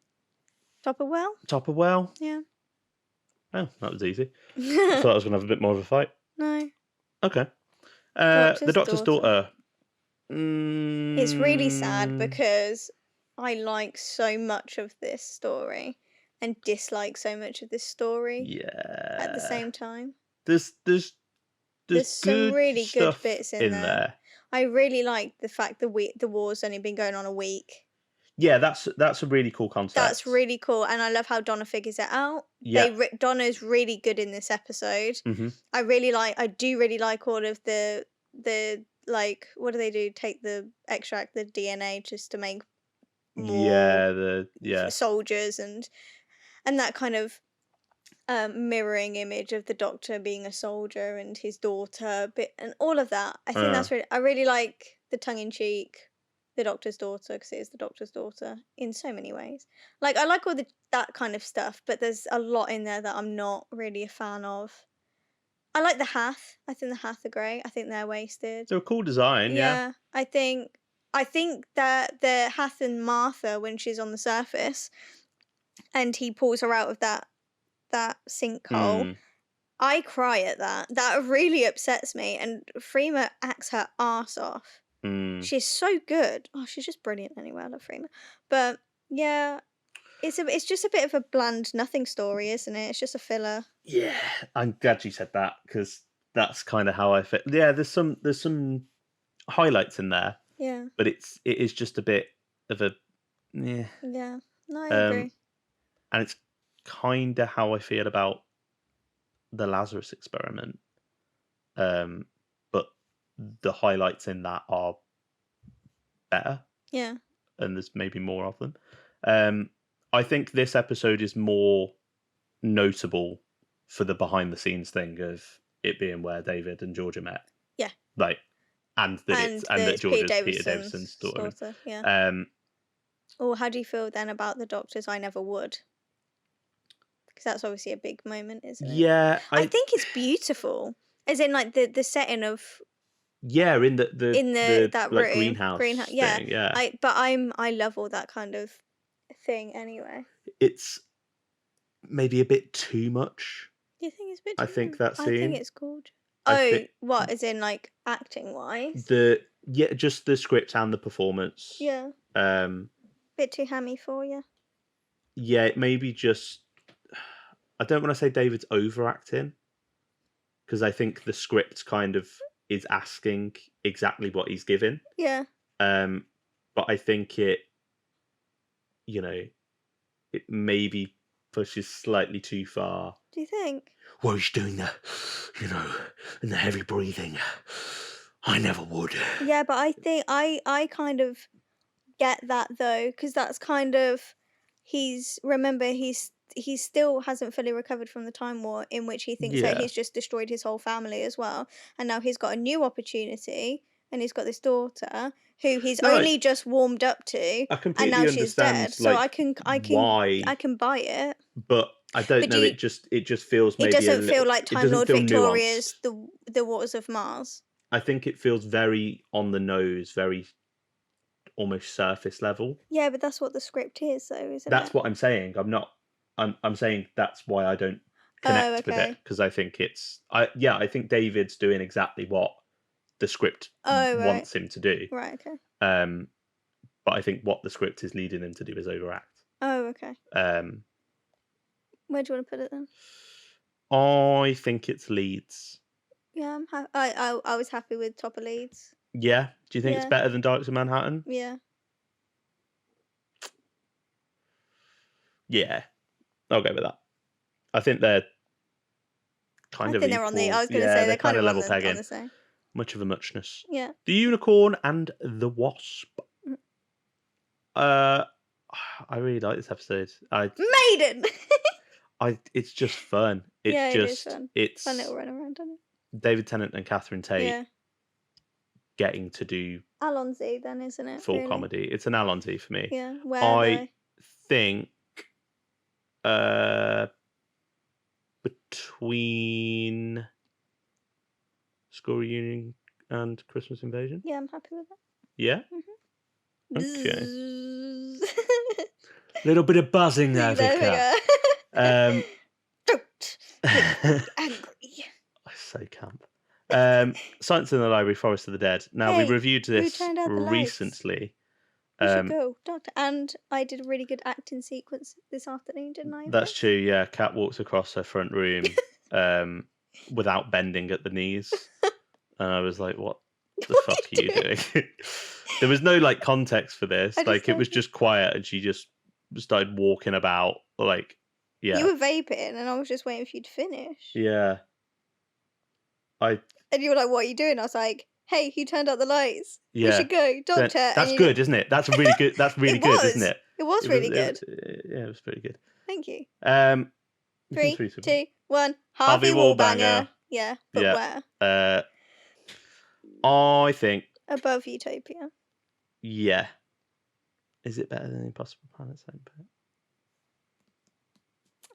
Top of Well. Top of Well. Yeah. Oh, that was easy. I thought I was going to have a bit more of a fight. No. Okay. The Doctor's daughter. It's really sad because I like so much of this story, and dislike so much of this story Yeah. at the same time. There's There's some good really good stuff bits in there. there. I really like the fact that the war's only been going on a week. Yeah, that's a really cool concept. That's really cool, and I love how Donna figures it out. Yeah. Donna's really good in this episode. Mm-hmm. I do really like all of the like, what do they do? Take the extract the DNA just to make more soldiers and that kind of mirroring image of the Doctor being a soldier and his daughter, and all of that. I think that's I really like the tongue in cheek. The Doctor's daughter, because it is the Doctor's daughter in so many ways. Like, I like all that kind of stuff, but there's a lot in there that I'm not really a fan of. I like the Hath. I think the Hath are great. I think they're wasted. They're a cool design, yeah. I think that the Hath and Martha, when she's on the surface and he pulls her out of that sinkhole, I cry at that. That really upsets me, and Freema acts her arse off. She's so good. Oh, she's just brilliant anyway. I love Freema. But yeah, it's just a bit of a bland nothing story, isn't it? It's just a filler. Yeah, I'm glad you said that, because that's kind of how I feel. Yeah, there's some highlights in there. Yeah. But it is just a bit of a Yeah. No, I agree. And it's kind of how I feel about the Lazarus experiment. But the highlights in that are better. Yeah. And there's maybe more of them. I think this episode is more notable for the behind the scenes thing of it being where David and Georgia met. Yeah. Like, and that Georgia's Peter Davison's daughter. Yeah. How do you feel then about the Doctor's I Never Would? Because that's obviously a big moment, isn't it? Yeah. I think it's beautiful. As in, like, the setting of... Yeah, in that like, room, greenhouse yeah. thing, yeah. I love all that kind of thing anyway. It's maybe a bit too much. Do you think it's a bit too much? I think that scene. I think it's gorgeous. What? As in, like, acting-wise? Just the script and the performance. Yeah. Bit too hammy for you. Yeah, maybe just... I don't want to say David's overacting, because I think the script kind of is asking exactly what he's given. Yeah. But I think it maybe pushes slightly too far. Do you think? Well, he's doing and the heavy breathing. I never would. Yeah, but I think I kind of get that though, because that's kind of he still hasn't fully recovered from the Time War, in which he thinks that he's just destroyed his whole family as well, and now he's got a new opportunity, and he's got this daughter who he's only just warmed up to, and now she's dead. So I can buy it. But I don't know. It just feels maybe it doesn't feel like Time Lord Victoria's the Waters of Mars. I think it feels very on the nose, very almost surface level. Yeah, but that's what the script is, though, isn't it? That's what I'm saying. I'm saying that's why I don't connect with it, because I think I think David's doing exactly what the script wants him to do. Right. Okay. But I think what the script is leading him to do is overact. Oh, okay. Where do you want to put it then? I think it's Leeds. Yeah, I was happy with top of Leeds. Yeah? Do you think it's better than Darks of Manhattan? Yeah. Yeah. I'll go with that. I think they're kind of equal. They're on the... I was going to say they're kind of level pegging. On the same. Much of a muchness. Yeah. The Unicorn and the Wasp. I really like this episode. Maiden! It's just fun. It is fun. It's fun little run around, isn't it? David Tennant and Catherine Tate getting to do Alonzi, then, isn't it? Full comedy. It's an Alonzi for me. Yeah. Where I think between School Reunion and Christmas Invasion. Yeah, I'm happy with that. Yeah? Mm-hmm. Okay. Little bit of buzzing there, Vicar. Don't get angry. So camp. Science in the Library, Forest of the Dead. Now, we reviewed this recently. You should go, Doctor. And I did a really good acting sequence this afternoon, didn't I? That's true, yeah. Kat walks across her front room without bending at the knees. And I was like, what the fuck are you doing? There was no like context for this. Like it was just quiet and she just started walking about like, yeah. You were vaping and I was just waiting for you to finish. Yeah. And you were like, what are you doing? I was like, hey, he turned out the lights. Yeah. We should go, Doctor. That's good, isn't it? That's really good. That's really good, isn't it? It was really good. Yeah, it was pretty good. Thank you. 3, 2, 1. Harvey Wallbanger. Yeah, but where? I think above Utopia. Yeah. Is it better than Impossible Planet?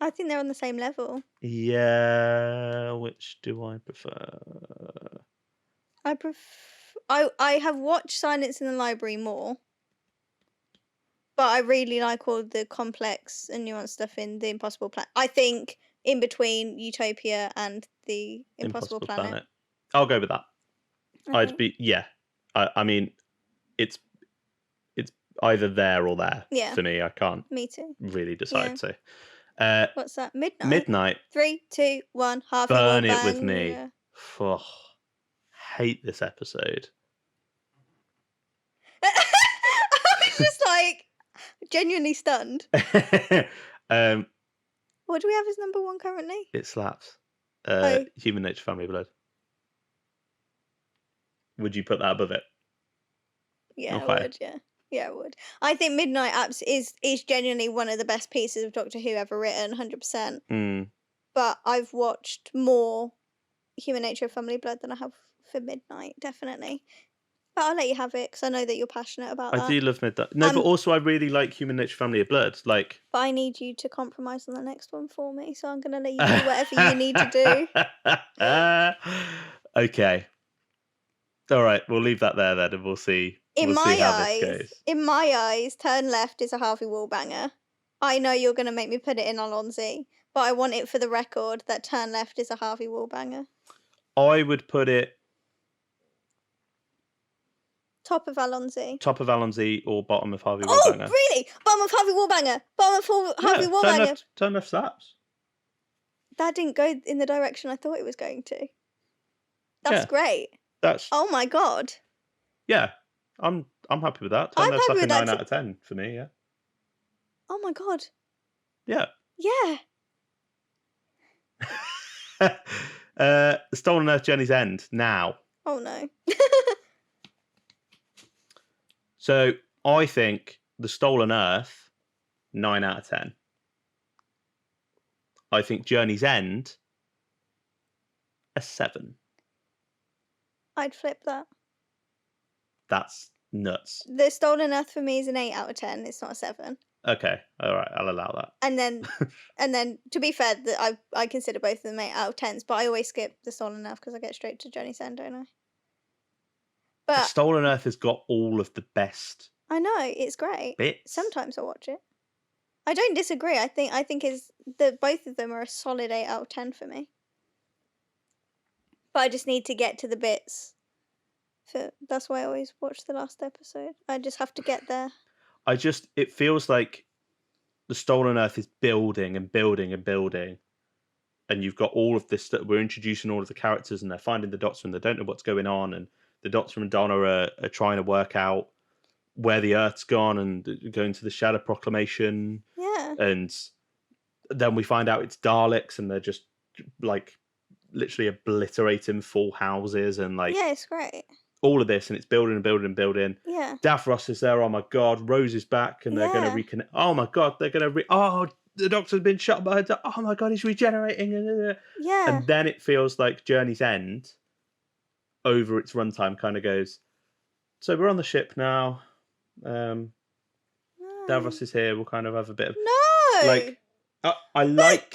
I think they're on the same level. Yeah. Which do I prefer? I have watched Silence in the Library more. But I really like all the complex and nuanced stuff in the Impossible Planet. I think in between Utopia and the Impossible Planet. I'll go with that. I'd be I mean, it's either there or there for me. I can't. Me too. Really decide. So, what's that? Midnight. Midnight. 3, 2, 1. Harvey Burn Wallbanger. it with me. Oh, hate this episode. I was just like genuinely stunned. What do we have as number 1 currently? It slaps. Human Nature, Family Blood. Would you put that above it? Yeah, okay. I would. Yeah, I would. I think Midnight Apps is genuinely one of the best pieces of Doctor Who ever written, 100%. But I've watched more Human Nature, Family Blood than I have for Midnight, definitely. But I'll let you have it because I know that you're passionate about that. I do love Midnight. No, but also I really like Human Nature, Family of Blood. But I need you to compromise on the next one for me, so I'm going to let you do whatever you need to do. Okay. All right, we'll leave that there then, and we'll see. In my eyes, Turn Left is a Harvey Wallbanger. I know you're going to make me put it in Alonzi, but I want it for the record that Turn Left is a Harvey Wallbanger. I would put it top of Alonzi or bottom of Harvey Wallbanger. Oh, really? Bottom of Harvey Wallbanger. Harvey Wallbanger. Turn Left slaps. That didn't go in the direction I thought it was going to. That's great. Oh my god. Yeah, I'm happy with that. Turn Left's like a 9 out of 10 for me. Yeah. Oh my god. Yeah. Yeah. The Stolen Earth, Journey's End now. Oh no. So I think The Stolen Earth, 9 out of 10. I think Journey's End, a 7. I'd flip that. That's nuts. The Stolen Earth for me is an 8 out of 10. It's not a 7. Okay, all right, I'll allow that. And then, to be fair, I consider both of them 8 out of 10s, but I always skip The Stolen Earth because I get straight to Journey's End, don't I? But The Stolen Earth has got all of the best. I know, it's great. Bits. Sometimes I watch it. I don't disagree. I think both of them are a solid 8 out of 10 for me. But I just need to get to the bits. That's why I always watch the last episode. I just have to get there. It feels like The Stolen Earth is building and building and building. And you've got all of this that we're introducing all of the characters and they're finding the Doctor and they don't know what's going on. And the Doctor and Donna are trying to work out where the Earth's gone and going to the Shadow Proclamation. Yeah. And then we find out it's Daleks and they're just like literally obliterating full houses and like yeah, it's great. All of this and it's building and building and building. Yeah. Davros is there. Oh my god, Rose is back and they're going to reconnect. Oh my god, they're going to the Doctor's been shot by her. Oh my god, he's regenerating. Yeah. And then it feels like Journey's End over its runtime kind of goes. So we're on the ship now. No. Davros is here. We'll kind of have a bit of like. I like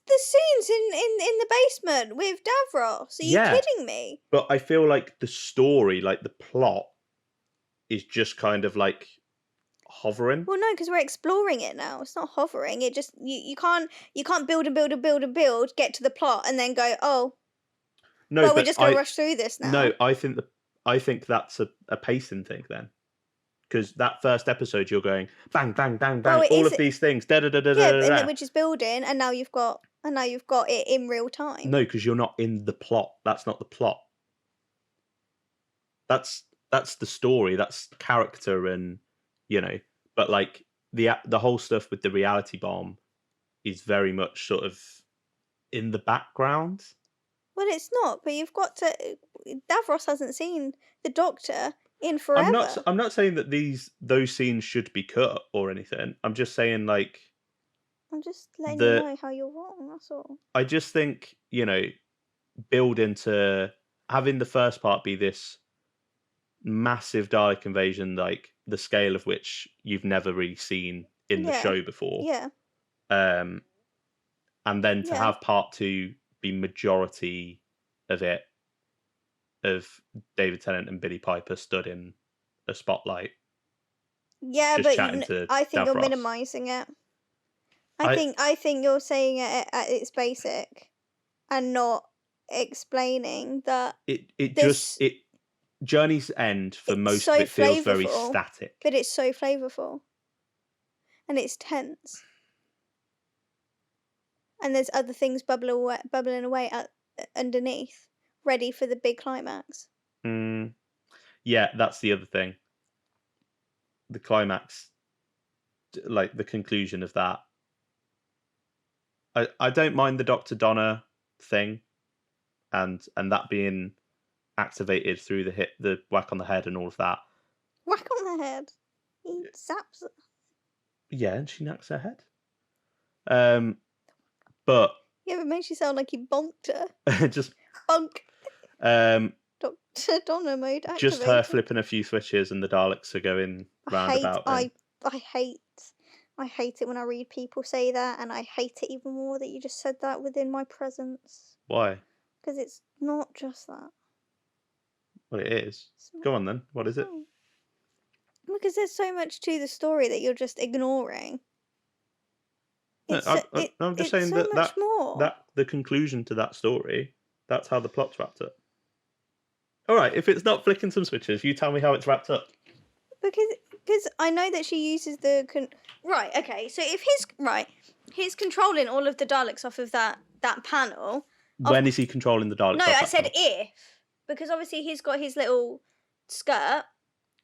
the scenes in the basement with Davros. Are you kidding me? But I feel like the story, like the plot, is just kind of like hovering. Well, no, because we're exploring it now. It's not hovering. It just you can't build and build and build and build, get to the plot, and then go, oh, no, we're just gonna rush through this now. No, I think that's a pacing thing then, because that first episode you're going bang, bang, bang, bang, Well, all of these things, da da da da yeah, da da. which is building, and now you've got it in real time. No, because you're not in the plot. That's not the plot. That's the story. That's character, and but like the whole stuff with the reality bomb is very much sort of in the background. Well, it's not, but you've got to. Davros hasn't seen the Doctor in forever. I'm not saying that those scenes should be cut or anything. I'm just saying, like, I'm just letting you know how you're wrong. That's all. I just think build into having the first part be this massive Dalek invasion, like the scale of which you've never really seen in the show before. Yeah. And then to have part 2 be majority of it, of David Tennant and Billie Piper stood in a spotlight. Yeah, but I think you're Davros. minimising it. I think you're saying it at its basic, and not explaining that Journey's End for most of it feels very static. But it's so flavourful, and it's tense, and there's other things bubbling away underneath, ready for the big climax. Yeah, that's the other thing. The climax, like the conclusion of that. I don't mind the Dr. Donna thing, and that being activated through the whack on the head and all of that. Whack on the head. He zaps her. Yeah, and she knocks her head. But yeah, it makes you sound like he bonked her. Just bonk. Dr. Donna mode activated. Just her flipping a few switches and the Daleks are going roundabout. I hate it when I read people say that, and I hate it even more that you just said that within my presence. Why? Because it's not just that. Well, it is. Go on then. What is it? Because there's so much to the story that you're just ignoring. I'm just saying that the conclusion to that story, that's how the plot's wrapped up. All right, if it's not flicking some switches, you tell me how it's wrapped up. Because I know that she uses the right. Okay, so if he's controlling all of the Daleks off of that panel. When is he controlling the Daleks? No, I said if, because obviously he's got his little skirt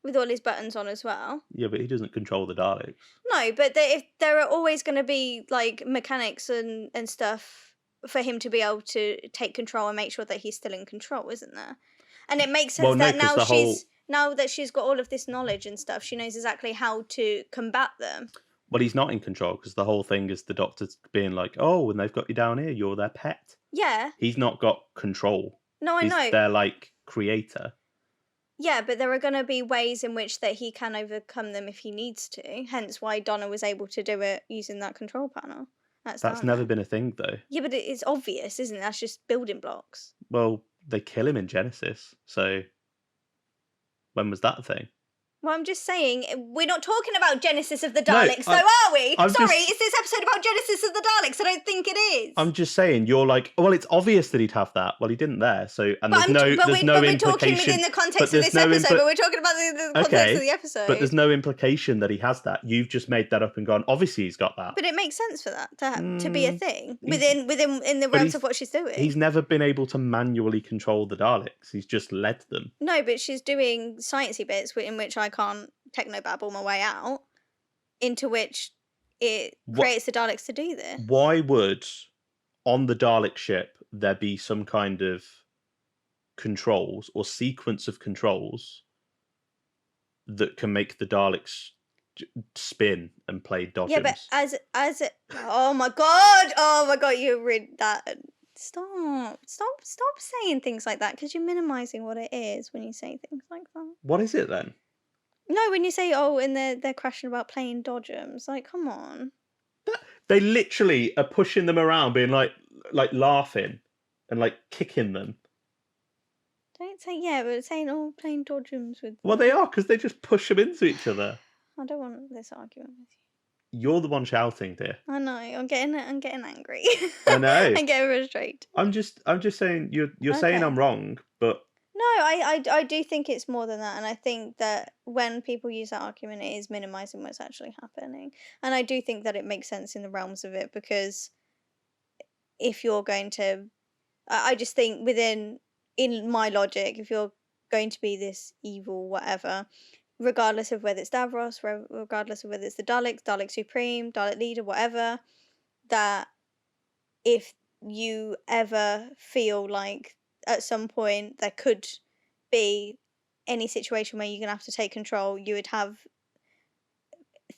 with all his buttons on as well. Yeah, but he doesn't control the Daleks. No, but if there are always going to be like mechanics and stuff for him to be able to take control and make sure that he's still in control, isn't there? And it makes sense now that she's got all of this knowledge and stuff, she knows exactly how to combat them. Well, he's not in control because the whole thing is the Doctor being like, "Oh, when they've got you down here, you're their pet." Yeah. He's not got control. No, I know. He's their like creator. Yeah, but there are going to be ways in which that he can overcome them if he needs to. Hence why Donna was able to do it using that control panel. That's never been a thing, though. Yeah, but it's obvious, isn't it? That's just building blocks. Well, they kill him in Genesis, so when was that a thing? Well, I'm just saying, we're not talking about Genesis of the Daleks, though, are we? Sorry, is this episode about Genesis of the Daleks? I don't think it is. I'm just saying, you're like, well, it's obvious that he'd have that. Well, he didn't there, so there's no implication. But we're talking within the context of this episode, but we're talking about the context of the episode. But there's no implication that he has that. You've just made that up and gone, obviously he's got that. But it makes sense for that to be a thing within in the realms of what she's doing. He's never been able to manually control the Daleks. He's just led them. No, but she's doing sciencey bits in which I can't technobabble my way out, into which it creates the Daleks to do this. Why would, on the Dalek ship, there be some kind of controls or sequence of controls that can make the Daleks spin and play dodgems? Yeah, but as it, oh my god, you read that. Stop saying things like that, because you're minimizing what it is when you say things like that. What is it then? No, when you say, and they're crashing about playing dodgems, like, come on. They literally are pushing them around, being like laughing and like kicking them. Don't say but saying, playing dodgems with. Well, they are, because they just push them into each other. I don't want this argument with you. You're the one shouting, dear. I know. I'm getting angry. I know. I'm getting frustrated. I'm just saying you're saying I'm wrong, but No, I do think it's more than that, and I think that when people use that argument, it is minimizing what's actually happening. And I do think that it makes sense in the realms of it, because if you're going to, I just think in my logic, if you're going to be this evil whatever, regardless of whether it's Davros, regardless of whether it's the Daleks, Dalek Supreme, Dalek Leader, whatever, that if you ever feel like at some point there could be any situation where you're going to have to take control, you would have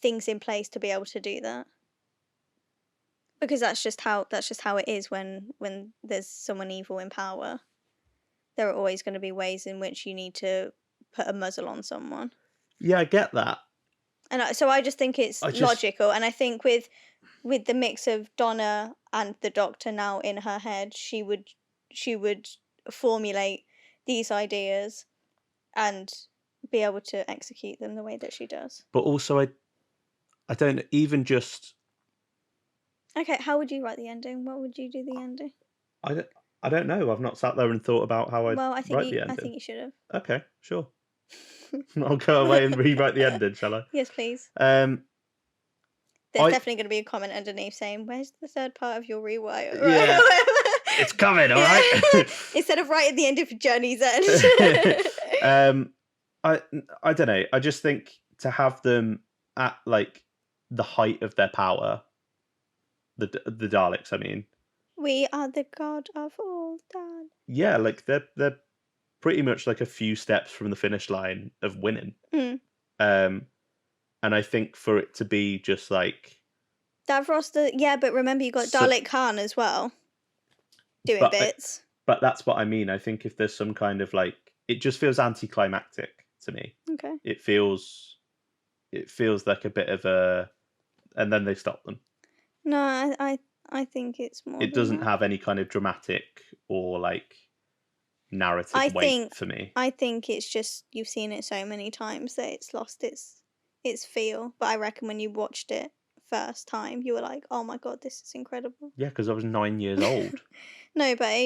things in place to be able to do that. Because that's just how it is when there's someone evil in power. There are always going to be ways in which you need to put a muzzle on someone. Yeah, I get that. And so I just think it's logical, and I think with the mix of Donna and the Doctor now in her head, she would formulate these ideas and be able to execute them the way that she does. But also, I don't even just. Okay, how would you write the ending? What would you do the ending? I don't know. I've not sat there and thought about how I'd write the ending. I think you should have. Okay, sure. I'll go away and rewrite the ending, shall I? Yes, please. There's definitely going to be a comment underneath saying, "Where's the third part of your rewrite?" Yeah, it's coming, all right. Instead of right at the end of Journey's End. I don't know. I just think to have them at like the height of their power, the Daleks. I mean, we are the god of all Daleks. Yeah, like they're pretty much like a few steps from the finish line of winning. Mm. And I think for it to be just like Davros, but remember you got Dalek Khan as well doing bits. But that's what I mean. I think if there's some kind of like, it just feels anticlimactic to me. Okay. It feels like a bit of a, and then they stop them. No, I think it's more. It doesn't have any kind of dramatic or like narrative weight for me. I think it's just you've seen it so many times that it's lost its feel. But I reckon when you watched it first time, you were like, "Oh my god, this is incredible." Yeah, because I was 9 years old. No, but I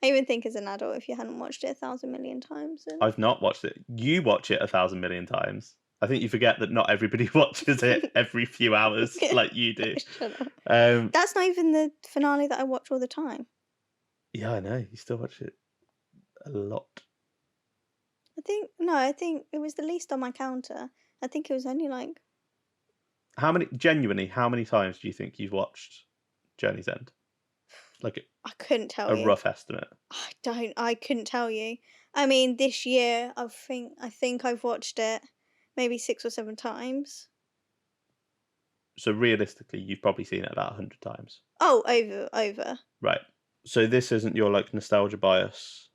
even think as an adult, if you hadn't watched it 1,000 million times. I've not watched it. You watch it 1,000 million times. I think you forget that not everybody watches it every few hours like you do. That's not even the finale that I watch all the time. Yeah, I know. You still watch it a lot. I think it was the least on my counter. I think it was only like... How many times do you think you've watched Journey's End? Like I couldn't tell you. A rough estimate. I couldn't tell you. I mean, this year I think I've watched it maybe 6 or 7 times. So realistically, you've probably seen it about 100 times. Oh, over. Right. So this isn't your like nostalgia bias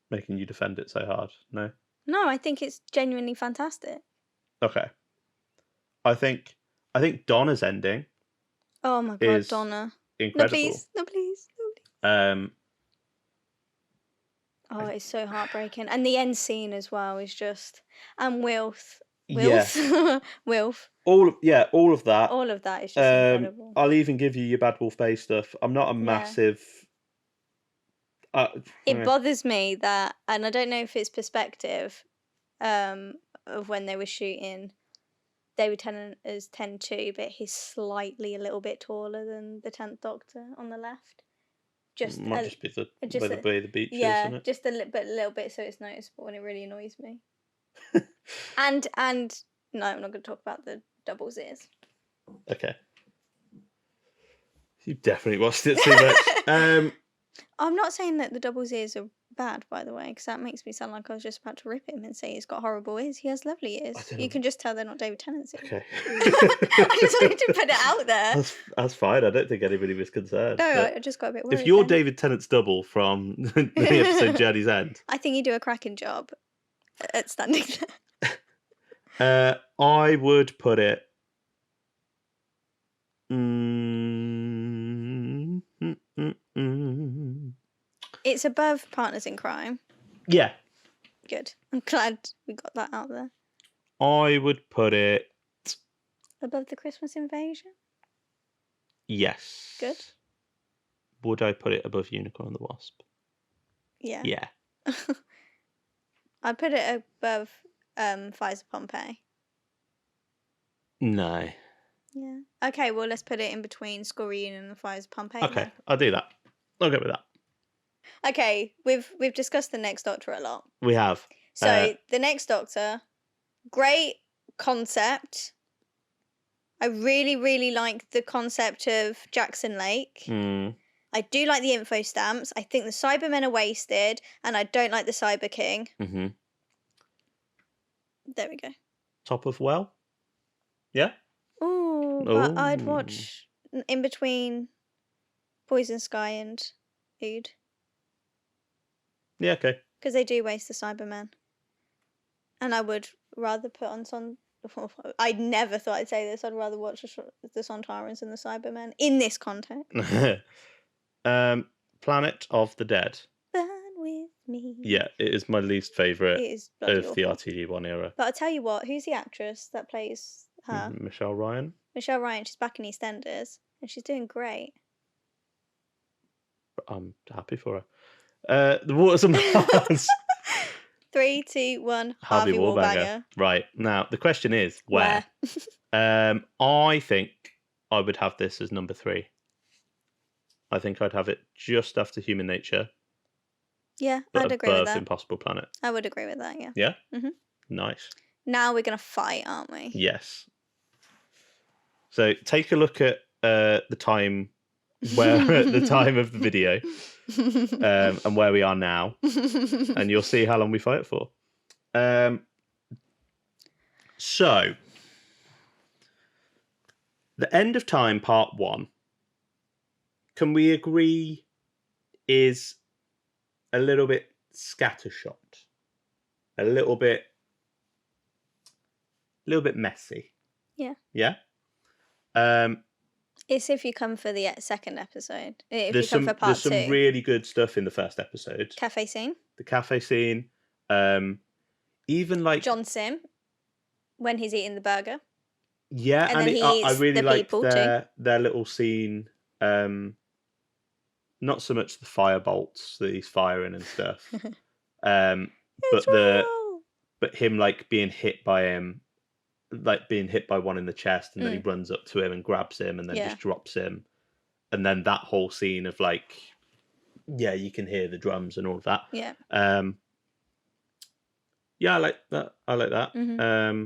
making you defend it so hard, no? No, I think it's genuinely fantastic. Okay. I think Donna's ending. Oh my god, Donna! Incredible. No, please. Oh, it's so heartbreaking, and the end scene as well is just, and Wilf. Yeah. Wilf. All of that. All of that is just incredible. I'll even give you your Bad Wolf Bay stuff. I'm not a massive. It bothers me that, and I don't know if it's perspective, of when they were shooting David Tennant as 10-2, but he's slightly a little bit taller than the 10th Doctor on the left. Just be the way the beach is, isn't it? Just a little bit, so it's noticeable, and it really annoys me. and no, I'm not going to talk about the doubles ears. Okay. You definitely watched it too much. I'm not saying that the doubles ears are bad, by the way, because that makes me sound like I was just about to rip him and say he's got horrible ears. He has lovely ears. You can just tell they're not David Tennant's ears. Okay. I just wanted to put it out there. That's fine. I don't think anybody was concerned. No, I just got a bit worried. If you're David Tennant's double from the episode Journey's End, I think you do a cracking job at standing there. I would put it. It's above Partners in Crime. Yeah. Good. I'm glad we got that out there. I would put it above the Christmas Invasion. Yes. Good. Would I put it above Unicorn and the Wasp? Yeah. Yeah. I put it above Pfizer Pompeii. No. Yeah. Okay, well, let's put it in between School Reunion and Pfizer Pompeii. Okay, then. I'll do that. I'll go with that. Okay, we've discussed the Next Doctor a lot. We have. So the Next Doctor, great concept. I really, really like the concept of Jackson Lake. I do like the info stamps. I think the Cybermen are wasted, and I don't like the Cyber King. Mm-hmm. There we go. Top of Well? Yeah? Ooh, but I'd watch in between Poison Sky and Ood. Yeah, okay. Because they do waste the Cybermen. And I would rather put on I never thought I'd say this. I'd rather watch the Sontarans than the Cybermen in this context. Planet of the Dead. Burn with me. Yeah, it is my least favourite of awful. the RTD1 era. But I'll tell you what, who's the actress that plays her? Michelle Ryan. Michelle Ryan. She's back in EastEnders, and she's doing great. I'm happy for her. The Waters of Mars. 3, 2, 1. Harvey Wallbanger. Right, now the question is where? I think I would have this as number 3. I think I'd have it just after Human Nature. Yeah, but I'd agree with above that. Impossible Planet. I would agree with that, yeah. Yeah? Mm-hmm. Nice. Now we're going to fight, aren't we? Yes. So take a look at the time at the time of the video and where we are now, and you'll see how long we fight for. So, The End of Time Part 1, can we agree, is a little bit scattershot, a little bit messy. Yeah. Yeah. It's if you come for the second episode. If there's you come for part 2. There's some really good stuff in the first episode. Cafe scene. The cafe scene. Even like John Sim, when he's eating the burger. Yeah, and I really like their little scene. Not so much the fire bolts that he's firing and stuff, but him like being hit by him, like being hit by one in the chest, and then he runs up to him and grabs him, and then just drops him, and then that whole scene of like, yeah, you can hear the drums and all of that. Yeah. Yeah, I like that. Mm-hmm.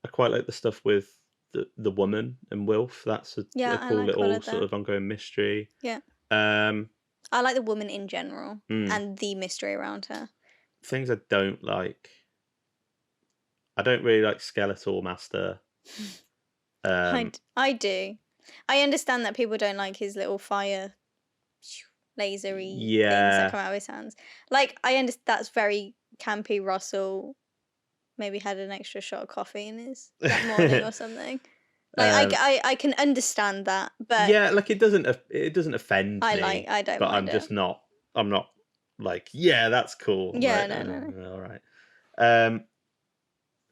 I quite like the stuff with the woman and Wilf. That's a cool little sort of ongoing mystery. Yeah. I like the woman in general and the mystery around her. Things I don't like. I don't really like Skeletor Master. I do. I understand that people don't like his little fire lasery things that come out of his hands. Like, I understand that's very campy. Russell maybe had an extra shot of coffee in his that morning or something. Like, I can understand that, but yeah, like it doesn't offend me. I don't. But mind I'm not like, yeah, that's cool. Yeah, like, no. All right.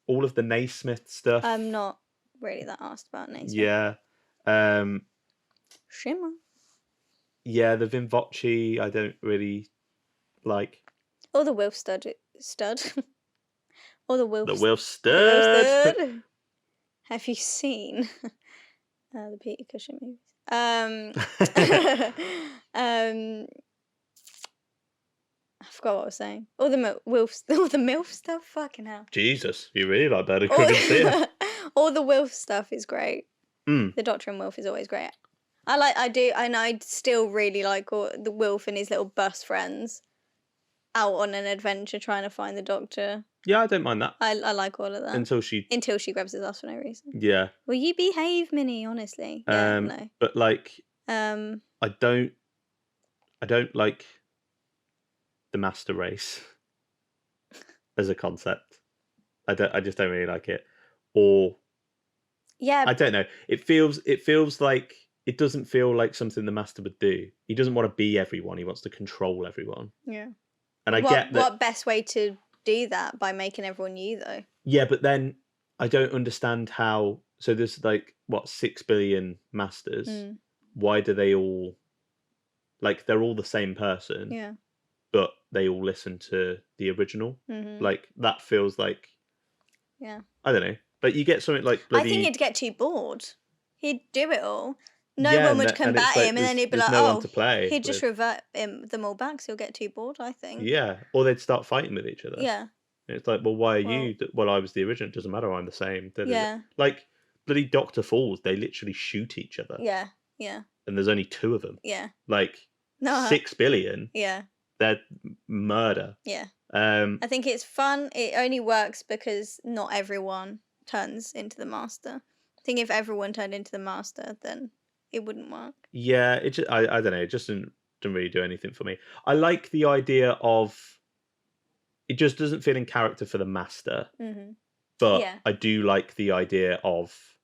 All of the Naismith stuff. I'm not really that asked about Naismith. Yeah. Shimmer. Yeah, the Vinvoce I don't really like. Or the Wilf stud. Or the Wilf. The Wilf stud. Have you seen the Peter Cushing movies? I forgot what I was saying. All the MILF stuff. Fucking hell. Jesus, you really like Better Cook and See. All the Wilf stuff is great. The Doctor and Wilf is always great. I still really like the Wilf and his little bus friends out on an adventure trying to find the Doctor. Yeah, I don't mind that. I like all of that. Until she grabs his ass for no reason. Yeah. Will you behave, Minnie, honestly? Yeah, no. But like I don't like the Master Race as a concept. I just don't really like it. Or yeah, I don't know. It feels like it doesn't feel like something the Master would do. He doesn't want to be everyone. He wants to control everyone. Yeah. And I get that. What best way to do that? By making everyone you, though. Yeah, but then I don't understand how. So there's like 6 billion Masters. Why do they all like they're all the same person? Yeah. but they all listen to the original. Mhm. Like that feels like, Yeah. I don't know. But you get something like I think bloody he'd get too bored. He'd do it all. No yeah, one would and combat it's like him, and then he'd be there's like, no one "Oh," to play he'd just with. revert them all back. So he'll get too bored. I think. Yeah, or they'd start fighting with each other. Yeah. And it's like, well, why are Well. you? Well, I was the original. It doesn't matter. I'm the same. Da, da, da. Yeah. Like bloody Doctor Falls, they literally shoot each other, Yeah. Yeah. and there's only 2 of them. Yeah. Like No. 6 billion, Yeah. they're murder. Yeah. Um, I think it's fun. It only works because not everyone turns into the master. I think if everyone turned into the master, then it wouldn't work. yeah, it. I don't know. It just didn't really do anything for me. I like the idea of it. Just doesn't fit in character for the master, Mhm. but Yeah. I do like the idea of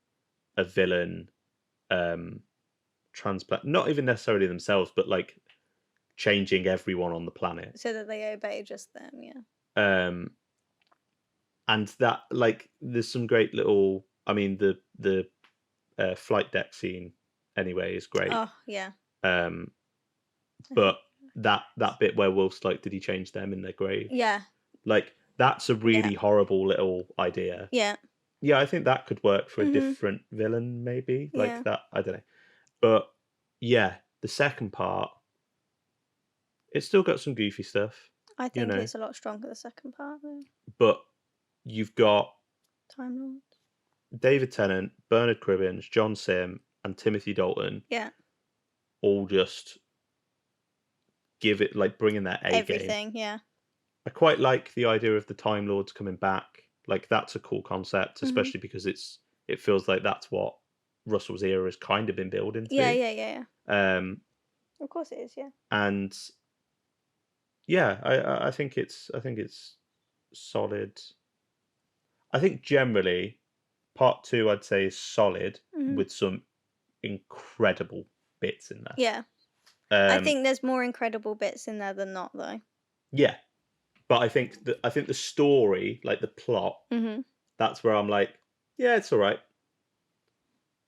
a villain transplant, not even necessarily themselves, but like changing everyone on the planet. So that they obey just them. Yeah. And that, like, there's some great little. I mean, the flight deck scene anyway is great. Oh yeah. Um, but that bit where Wolf's like, did he change them in their grave? Yeah. Like, that's a really Yeah. horrible little idea. Yeah. Yeah, I think that could work for a Mhm. different villain, maybe. Yeah. Like that, I don't know. But yeah, the second part, it's still got some goofy stuff, I think know. it's a lot stronger the second part though. but you've got Time Lord. David Tennant, Bernard Cribbins, John Sim, and Timothy Dalton Yeah. all just give it, like, bringing their A game. Everything. Yeah. I quite like the idea of the Time Lords coming back. Like, that's a cool concept, Mhm. especially because it feels like that's what Russell's era has kind of been building to. Yeah. Yeah. Yeah. Yeah. Of course it is. Yeah. And yeah, I think it's solid. I think generally part 2 I'd say is solid Mhm. with some incredible bits in there. Yeah. I think there's more incredible bits in there than not though. Yeah, but I think the story, like the plot, Mhm. that's where I'm like, yeah, it's all right.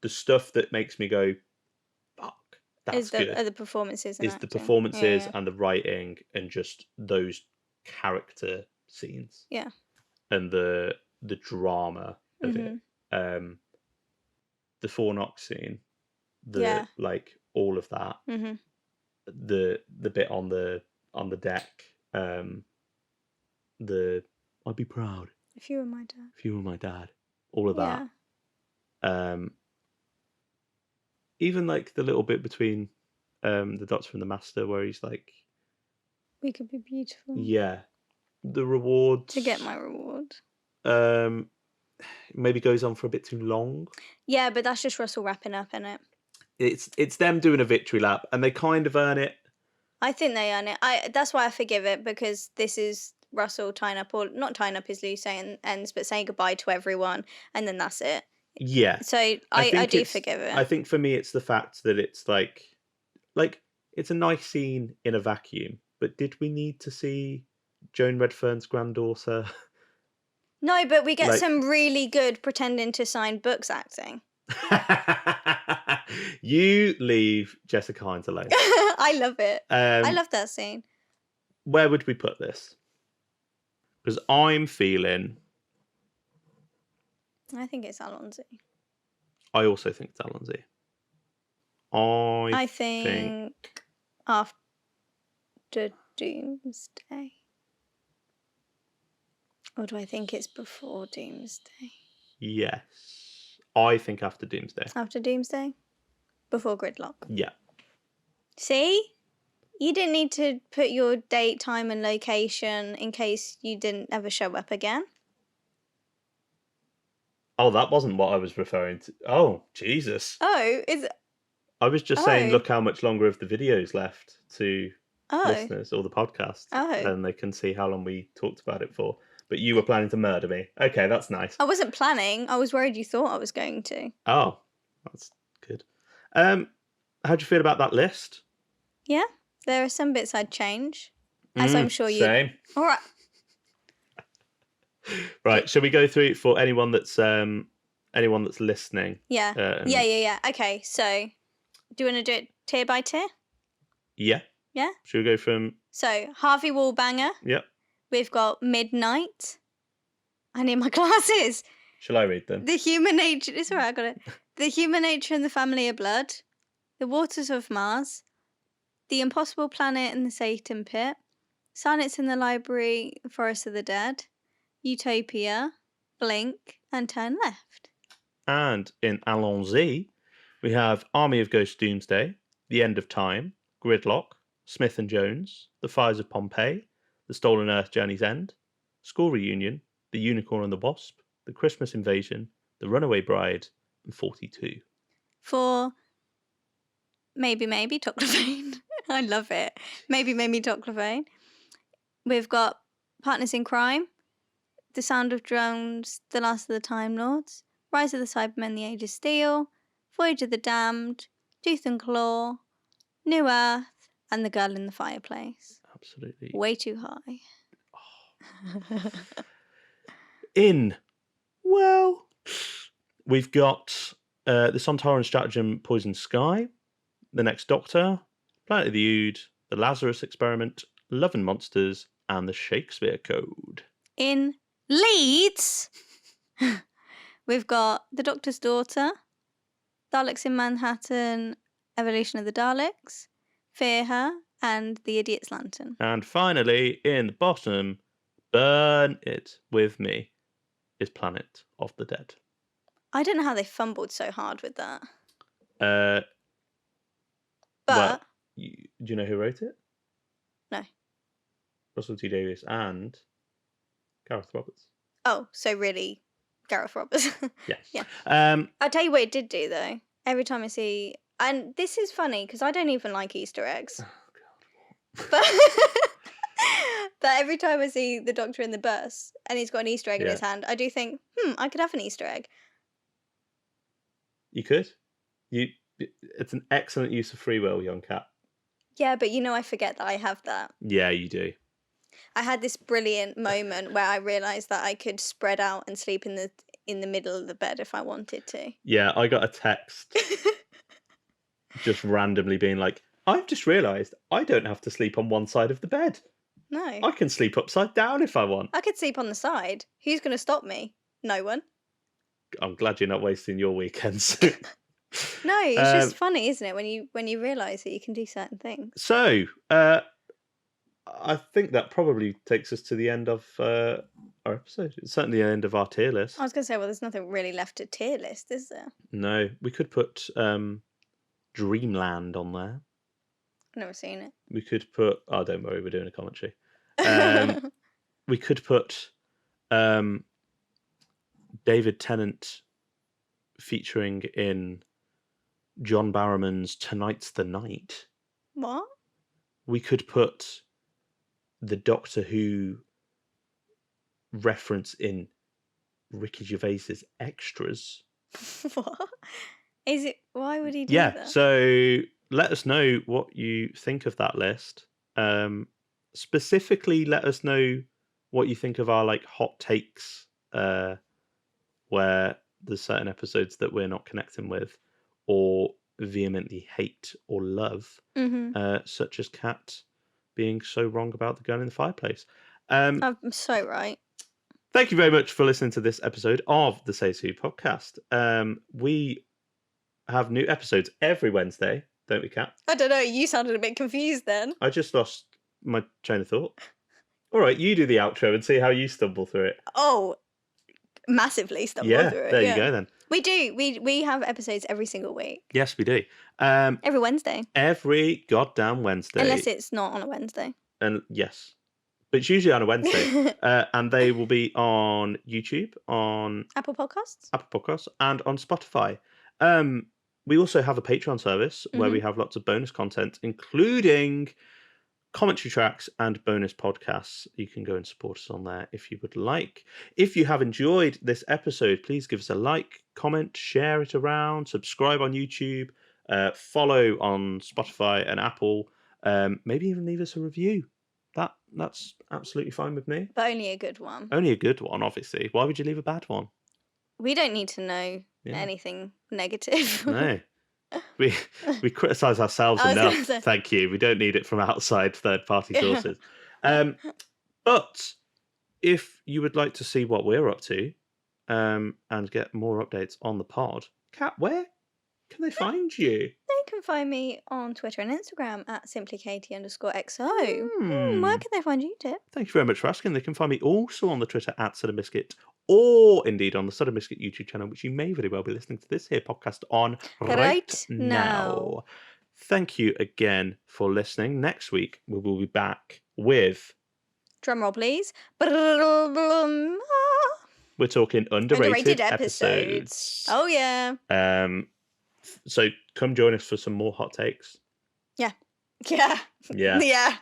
The stuff that makes me go, fuck, that's good, Are the performances and is the acting. performances Yeah. and the writing and just those character scenes. Yeah. And the drama of Mhm. it. The Fornox scene, Yeah. like all of that. Mhm. The bit on the deck. I'd be proud If you were my dad. if you were my dad. All of Yeah. that. Even like the little bit between the Doctor and the Master where he's like, We could be beautiful. yeah, the rewards To get my reward. Maybe goes on for a bit too long. Yeah, but that's just Russell wrapping up, isn't it? It's them doing a victory lap, and they kind of earn it. I think they earn it. That's why I forgive it, because this is Russell tying up, or not tying up his loose ends, but saying goodbye to everyone, and then that's it. Yeah. So I think do it's- forgive it. I think for me, it's the fact that it's like it's a nice scene in a vacuum. But did we need to see Joan Redfern's granddaughter? No, but we get like- some really good pretending to sign books acting. You leave Jessica Hines alone. I love it. I Um, love that scene. Where would we put this? Because I'm feeling. I think it's Alonso. I also think it's Allons-y. I think after Doomsday. Or do I think it's before Doomsday? Yes. I think after Doomsday. After Doomsday? Before Gridlock. Yeah. See? You didn't need to put your date, time, and location in case you didn't ever show up again. Oh, that wasn't what I was referring to. Oh, Jesus. Oh, is it? I was just saying, Oh. look how much longer of the video's left to Oh. listeners or the podcast. Oh. And they can see how long we talked about it for. But you were planning to murder me. Okay, that's nice. I wasn't planning. I was worried you thought I was going to. Oh, that's good. How do you feel about that list? Yeah, there are some bits I'd change. As I'm sure you... Same. All right. Right, shall we go through it for anyone that's listening? Yeah. Yeah. Okay, so do you want to do it tier by tier? Yeah. Yeah. Should we go from... So, Harvey Wallbanger. Yep. We've got Midnight. I need my glasses. Shall I read them? The Human Nature... It's all right, I got it. The Human Nature and the Family of Blood. The Waters of Mars. The Impossible Planet and the Satan Pit. Silence in the Library, Forest of the Dead. Utopia. Blink. And Turn Left. And in Allons-y, we have Army of Ghosts Doomsday, The End of Time, Gridlock, Smith and Jones, The Fires of Pompeii, The Stolen Earth Journey's End, School Reunion, The Unicorn and the Wasp, The Christmas Invasion, The Runaway Bride, and 42. For Maybe Toclafane. I love it. Maybe Toclafane. We've got Partners in Crime, The Sound of Drones, The Last of the Time Lords, Rise of the Cybermen, The Age of Steel, Voyage of the Damned, Tooth and Claw, New Earth, and The Girl in the Fireplace. Absolutely. Way too high. We've got The Sontaran Stratagem Poison Sky, The Next Doctor, Planet of the Ood, The Lazarus Experiment, Love and Monsters, and The Shakespeare Code. In Leeds, we've got The Doctor's Daughter, Daleks in Manhattan, Evolution of the Daleks, Fear Her, and The Idiot's Lantern. And finally, in the bottom, Burn It With Me, is Planet of the Dead. I don't know how they fumbled so hard with that. Well, But do you know who wrote it? No. Russell T Davies and Gareth Roberts. Oh, so really, Gareth Roberts. Yes. Yeah. I'll tell you what it did do though. Every time I see, and this is funny because I don't even like Easter eggs. Oh, God. But every time I see the Doctor in the bus and he's got an Easter egg in Yeah. his hand, I do think, I could have an Easter egg. You could. It's an excellent use of free will, young cat. Yeah, but I forget that I have that. Yeah, you do. I had this brilliant moment where I realised that I could spread out and sleep in the middle of the bed if I wanted to. Yeah, I got a text just randomly being like, I've just realised I don't have to sleep on one side of the bed. No. I can sleep upside down if I want. I could sleep on the side. Who's going to stop me? No one. I'm glad you're not wasting your weekends. No, it's just funny, isn't it, when you realise that you can do certain things. So, I think that probably takes us to the end of our episode. It's certainly the end of our tier list. I was going to say, well, there's nothing really left to tier list, is there? No, we could put Dreamland on there. I've never seen it. We could put... Oh, don't worry, we're doing a commentary. We could put David Tennant featuring in John Barrowman's Tonight's the Night. What? We could put the Doctor Who reference in Ricky Gervais's Extras. What? Is it? Why would he do Yeah, that? so let us know what you think of that list. Specifically, let us know what you think of our hot takes, where there's certain episodes that we're not connecting with, or vehemently hate or love, such as Kat being so wrong about the girl in the fireplace. I'm so right. Thank you very much for listening to this episode of the Say So podcast. We have new episodes every Wednesday, don't we, Kat? I don't know. You sounded a bit confused then. I just lost my train of thought. All right, you do the outro and see how you stumble through it. Oh, massively stumble through it. There you go then. We do. We have episodes every single week. Yes, we do. Every Wednesday. Every goddamn Wednesday. Unless it's not on a Wednesday. And yes. But it's usually on a Wednesday. And they will be on YouTube, on Apple Podcasts, and on Spotify. We also have a Patreon service where we have lots of bonus content, including commentary tracks and bonus podcasts. You can go and support us on there if you would like. If you have enjoyed this episode, please give us a like, comment, share it around, subscribe on YouTube, follow on Spotify and Apple. Maybe even leave us a review. That's absolutely fine with me. but only a good one. Only a good one, obviously. Why would you leave a bad one? We don't need to know anything negative. No. we criticise ourselves I was gonna enough. say. Thank you. We don't need it from outside third-party Yeah. sources. But if you would like to see what we're up to, and get more updates on the pod, Kat, where can they find you? They can find me on Twitter and Instagram at simplykatie_xo. Hmm. Where can they find you, Tip? Thank you very much for asking. They can find me also on the Twitter at @SuddenBiscuit, or indeed on the Sudden Biscuit YouTube channel, which you may very well be listening to this here podcast on right now. Thank you again for listening. Next week, we will be back with... Drumroll, please. We're talking underrated episodes. Oh, yeah. So come join us for some more hot takes. Yeah. Yeah. Yeah.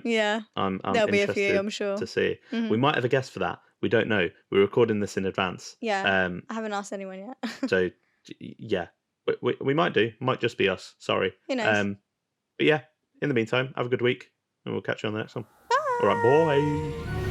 Yeah. I'm There'll be a interested few, I'm sure. to see. Mhm. We might have a guest for that. We don't know. We're recording this in advance. Yeah. I haven't asked anyone yet. So yeah, we might do. Might just be us. Sorry. Who knows? But yeah, in the meantime, have a good week, and we'll catch you on the next one. Bye. All right, bye.